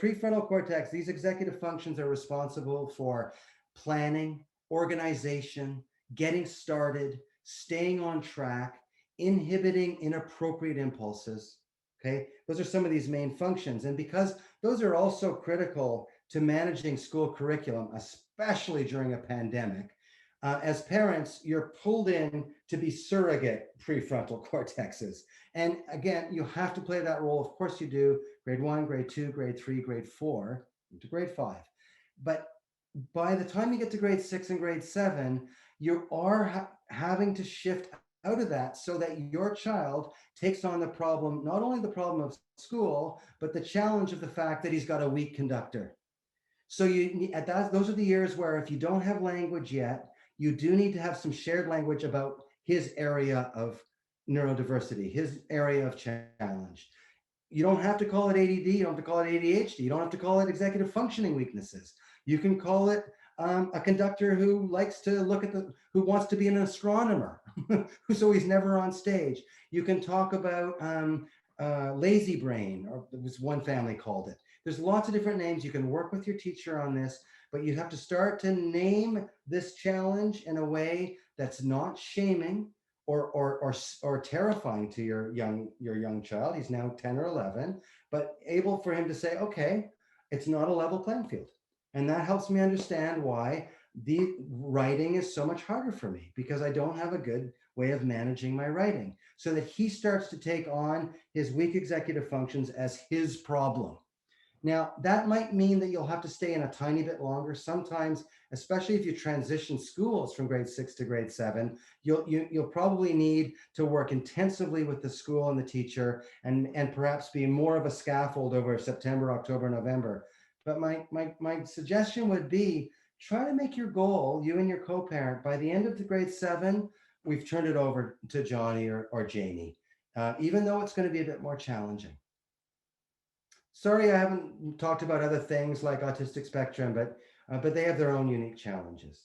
prefrontal cortex, these executive functions are responsible for planning, organization, getting started, staying on track, inhibiting inappropriate impulses. Okay, those are some of these main functions. And because those are also critical to managing school curriculum, especially during a pandemic, as parents, you're pulled in to be surrogate prefrontal cortexes. And again, you have to play that role. Of course you do. Grade 1, grade 2, grade 3, grade 4, to grade 5. But by the time you get to grade 6 and grade 7, you are having to shift out of that so that your child takes on the problem, not only the problem of school, but the challenge of the fact that he's got a weak conductor. So those are the years where if you don't have language yet, you do need to have some shared language about his area of neurodiversity, his area of challenge. You don't have to call it ADD, you don't have to call it ADHD, you don't have to call it executive functioning weaknesses. You can call it a conductor who likes to who wants to be an astronomer, so he's never on stage. You can talk about lazy brain, or it was one family called it. There's lots of different names. You can work with your teacher on this, but you have to start to name this challenge in a way that's not shaming or terrifying to your young child. He's now 10 or 11, but able for him to say, okay, it's not a level playing field. And that helps me understand why the writing is so much harder for me, because I don't have a good way of managing my writing, so that he starts to take on his weak executive functions as his problem. Now, that might mean that you'll have to stay in a tiny bit longer. Sometimes, especially if you transition schools from grade 6 to grade 7, you'll probably need to work intensively with the school and the teacher, and perhaps be more of a scaffold over September, October, November. But my suggestion would be, try to make your goal, you and your co-parent, by the end of the grade 7, we've turned it over to Johnny or Jamie, even though it's going to be a bit more challenging. Sorry, I haven't talked about other things like autistic spectrum, but they have their own unique challenges.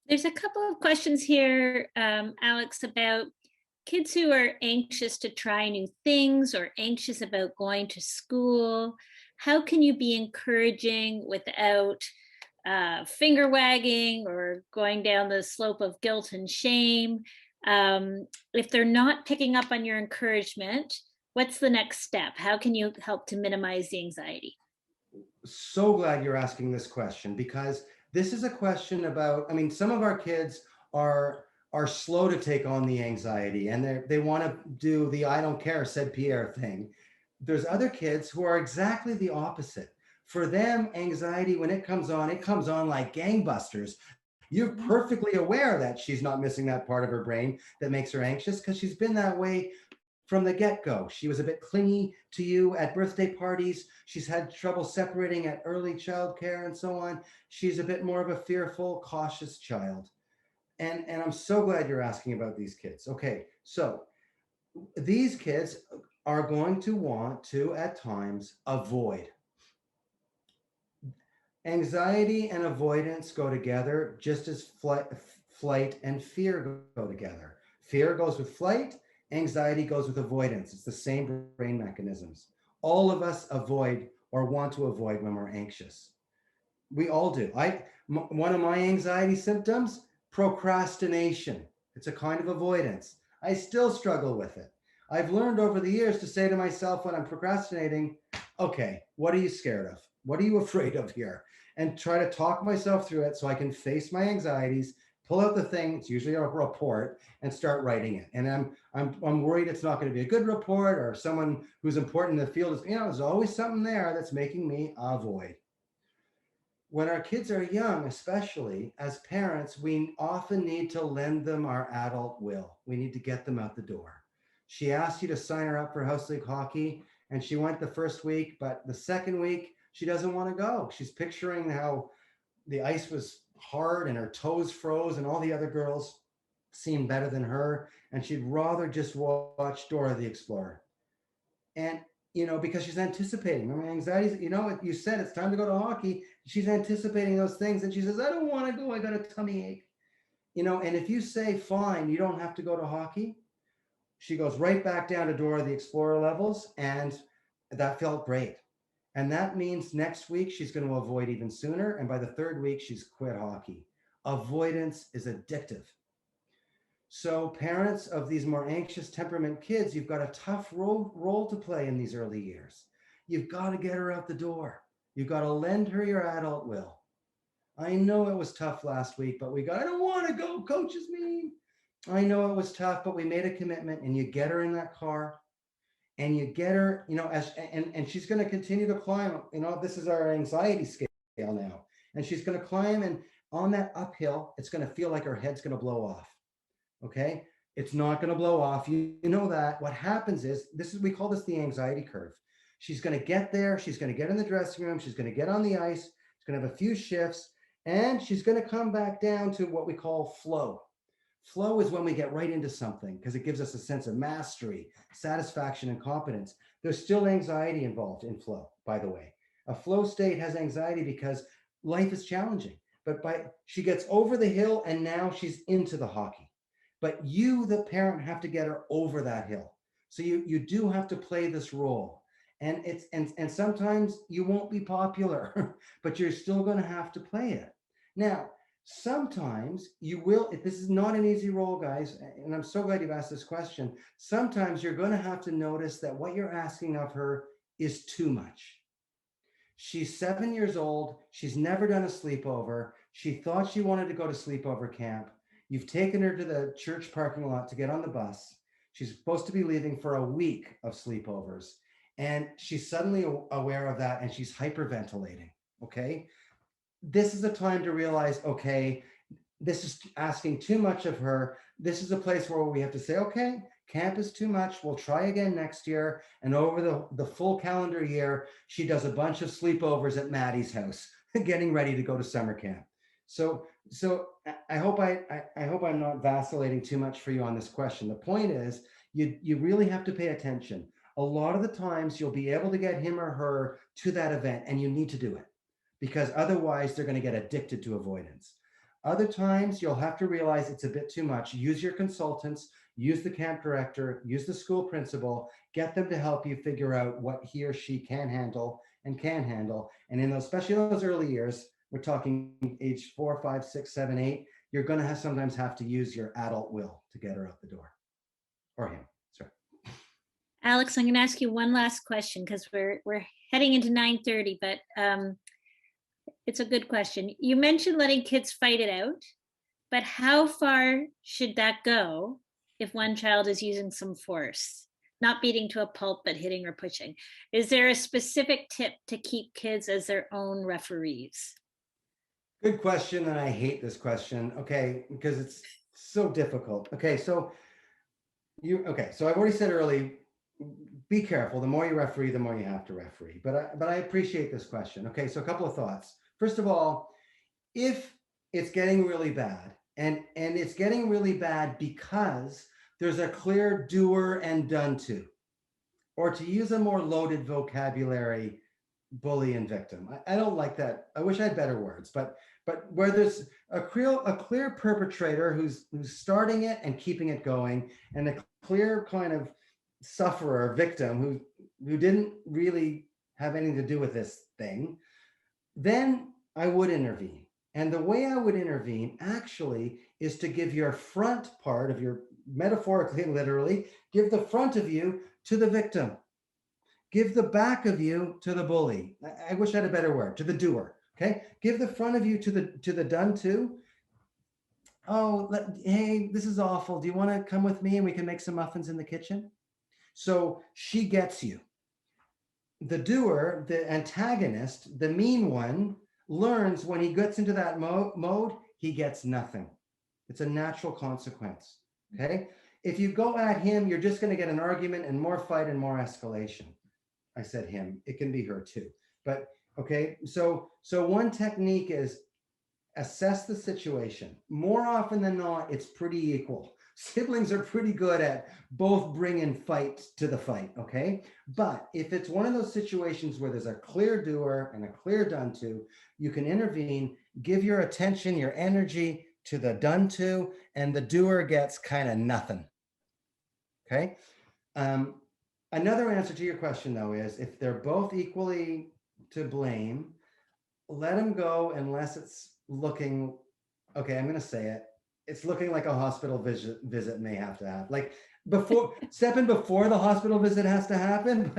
There's a couple of questions here, Alex, about kids who are anxious to try new things or anxious about going to school. How can you be encouraging without finger wagging or going down the slope of guilt and shame? If they're not picking up on your encouragement, what's the next step? How can you help to minimize the anxiety? So glad you're asking this question, because this is a question about, some of our kids are slow to take on the anxiety, and they want to do the "I don't care," said Pierre thing. There's other kids who are exactly the opposite. For them, anxiety, when it comes on like gangbusters. You're perfectly aware that she's not missing that part of her brain that makes her anxious, because she's been that way from the get-go. She was a bit clingy to you at birthday parties. She's had trouble separating at early childcare and so on. She's a bit more of a fearful, cautious child. And I'm so glad you're asking about these kids. Okay, so these kids are going to want to, at times, avoid. Anxiety and avoidance go together just as flight and fear go together. Fear goes with flight, anxiety goes with avoidance. It's the same brain mechanisms. All of us avoid or want to avoid when we're anxious. We all do. One of my anxiety symptoms, procrastination. It's a kind of avoidance. I still struggle with it. I've learned over the years to say to myself when I'm procrastinating, okay, what are you scared of? What are you afraid of here? And try to talk myself through it so I can face my anxieties, pull out the thing, it's usually a report, and start writing it. And I'm worried it's not going to be a good report, or someone who's important in the field is, there's always something there that's making me avoid. When our kids are young, especially as parents, we often need to lend them our adult will. We need to get them out the door. She asked you to sign her up for House League hockey, and she went the first week, but the second week, she doesn't want to go. She's picturing how the ice was hard and her toes froze, and all the other girls seemed better than her, and she'd rather just watch Dora the Explorer. And because she's anticipating. I mean, anxieties, you said it's time to go to hockey. She's anticipating those things, and she says, I don't want to go. I got a tummy ache. And if you say, fine, you don't have to go to hockey, she goes right back down to Dora the Explorer levels, and that felt great. And that means next week she's going to avoid even sooner. And by the third week, she's quit hockey. Avoidance is addictive. So parents of these more anxious temperament kids, you've got a tough role to play in these early years. You've got to get her out the door. You've got to lend her your adult will. I know it was tough last week, but I don't want to go, coach is mean. I know it was tough, but we made a commitment, and you get her in that car, and you get her, and she's going to continue to climb. This is our anxiety scale now. And she's going to climb, and on that uphill, it's going to feel like her head's going to blow off. Okay, it's not going to blow off. You know that. What happens is, we call this the anxiety curve. She's going to get there. She's going to get in the dressing room. She's going to get on the ice. She's going to have a few shifts, and she's going to come back down to what we call flow. Flow is when we get right into something because it gives us a sense of mastery, satisfaction, and competence. There's still anxiety involved in flow, by the way. A flow state has anxiety because life is challenging, but she gets over the hill, and now she's into the hockey. But you, the parent, have to get her over that hill. So you do have to play this role. And and sometimes you won't be popular, but you're still going to have to play it. Now, sometimes you will, this is not an easy role, guys, and I'm so glad you've asked this question. Sometimes you're going to have to notice that what you're asking of her is too much. She's 7 years old. She's never done a sleepover. She thought she wanted to go to sleepover camp. You've taken her to the church parking lot to get on the bus. She's supposed to be leaving for a week of sleepovers. And she's suddenly aware of that, and she's hyperventilating. Okay. This is a time to realize, okay, this is asking too much of her. This is a place where we have to say, okay, camp is too much. We'll try again next year. And over the full calendar year, she does a bunch of sleepovers at Maddie's house, getting ready to go to summer camp. So I hope I'm not vacillating too much for you on this question. The point is, you really have to pay attention. A lot of the times you'll be able to get him or her to that event, and you need to do it because otherwise they're going to get addicted to avoidance. Other times you'll have to realize it's a bit too much. Use your consultants, use the camp director, use the school principal, get them to help you figure out what he or she can handle and can handle. And in those, especially in those early years, we're talking age 4, 5, 6, 7, 8, you're going to sometimes have to use your adult will to get her out the door, or him. Sorry. Alex, I'm going to ask you one last question because we're heading into 9:30, but it's a good question. You mentioned letting kids fight it out, but how far should that go if one child is using some force? Not beating to a pulp, but hitting or pushing. Is there a specific tip to keep kids as their own referees? Good question, and I hate this question, okay, because it's so difficult. Okay, so I've already said early, be careful. The more you referee, the more you have to referee. But I appreciate this question. Okay, so a couple of thoughts. First of all, if it's getting really bad And it's getting really bad because there's a clear doer and done to, or to use a more loaded vocabulary, bully and victim. I don't like that. I wish I had better words, but where there's a clear perpetrator who's starting it and keeping it going, and a clear kind of sufferer, victim who didn't really have anything to do with this thing, then I would intervene. And the way I would intervene actually is to give your front part of your, metaphorically and literally, give the front of you to the victim. Give the back of you to the bully. I wish I had a better word, to the doer. Okay. Give the front of you to the done to. Oh, hey, this is awful. Do you want to come with me and we can make some muffins in the kitchen? So she gets you. The doer, the antagonist, the mean one, learns when he gets into that mode, he gets nothing. It's a natural consequence. Okay. If you go at him, you're just going to get an argument and more fight and more escalation. I said him, it can be her too. But okay, so one technique is assess the situation. More often than not, it's pretty equal. Siblings are pretty good at both bringing fight to the fight, okay? But if it's one of those situations where there's a clear doer and a clear done to, you can intervene, give your attention, your energy to the done to, and the doer gets kind of nothing, okay? Another answer to your question, though, is if they're both equally to blame, let them go unless it's looking, okay, I'm going to say it. It's looking like a hospital visit may have to happen. Like step in before the hospital visit has to happen.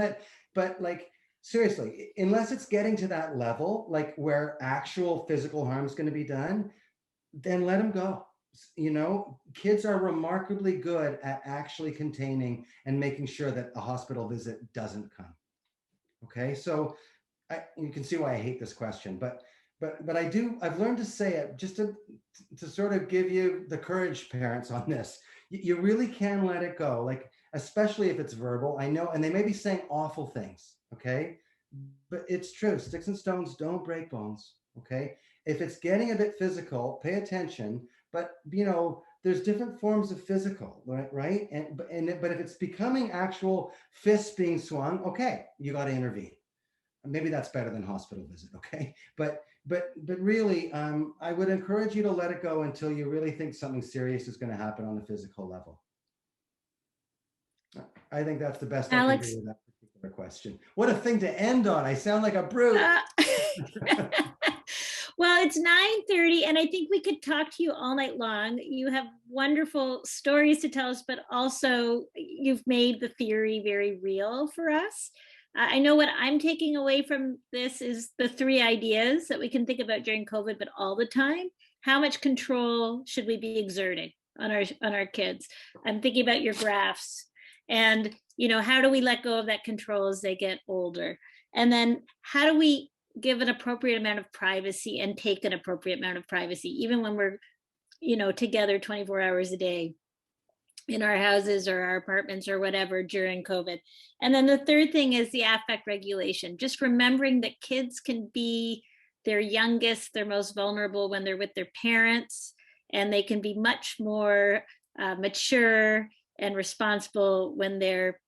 But like, seriously, unless it's getting to that level, like where actual physical harm is going to be done, then let them go. You know, kids are remarkably good at actually containing and making sure that a hospital visit doesn't come. Okay, so you can see why I hate this question, but I've learned to say it just to sort of give you the courage, parents, on this. You really can let it go, like especially if it's verbal. I know, and they may be saying awful things, okay, but it's true. Sticks and stones don't break bones. Okay, if it's getting a bit physical, pay attention. But you know, there's different forms of physical, right? But if it's becoming actual fists being swung, okay, you got to intervene. Maybe that's better than hospital visit, okay? But really, I would encourage you to let it go until you really think something serious is going to happen on the physical level. I think that's the best I can do with that particular question. What a thing to end on. I sound like a brute. Well, it's 9:30 and I think we could talk to you all night long. You have wonderful stories to tell us, but also you've made the theory very real for us. I know what I'm taking away from this is the 3 ideas that we can think about during COVID, but all the time. How much control should we be exerting on our kids? I'm thinking about your graphs, and you know, how do we let go of that control as they get older? And then how do we give an appropriate amount of privacy and take an appropriate amount of privacy, even when we're, you know, together 24 hours a day in our houses or our apartments or whatever during COVID. And then the third thing is the affect regulation, just remembering that kids can be their youngest, their most vulnerable when they're with their parents, and they can be much more mature and responsible when they're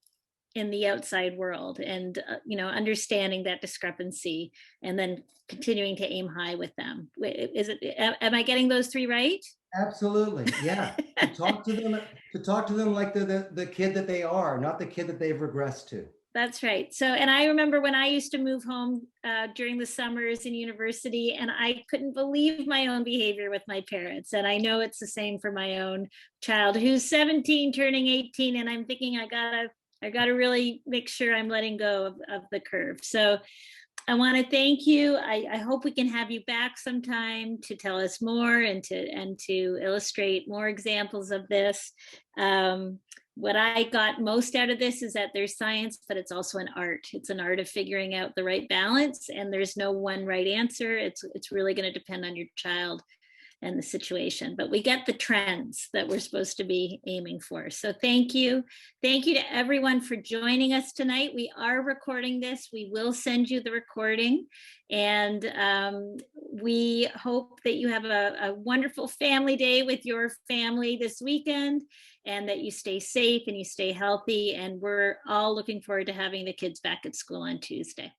in the outside world, and you know, understanding that discrepancy and then continuing to aim high with them. Am I getting those 3 right? Absolutely, yeah. to talk to them like the kid that they are, not the kid that they've regressed to. That's right. So, and I remember when I used to move home during the summers in university, and I couldn't believe my own behavior with my parents. And I know it's the same for my own child who's 17 turning 18, and I'm thinking I gotta really make sure I'm letting go of the curve. So I want to thank you. I hope we can have you back sometime to tell us more and to illustrate more examples of this. What I got most out of this is that there's science, but it's also an art. It's an art of figuring out the right balance, and there's no one right answer. It's really going to depend on your child and the situation, but we get the trends that we're supposed to be aiming for. So thank you. Thank you to everyone for joining us tonight. We are recording this. We will send you the recording. And we hope that you have a wonderful family day with your family this weekend, and that you stay safe and you stay healthy. And we're all looking forward to having the kids back at school on Tuesday.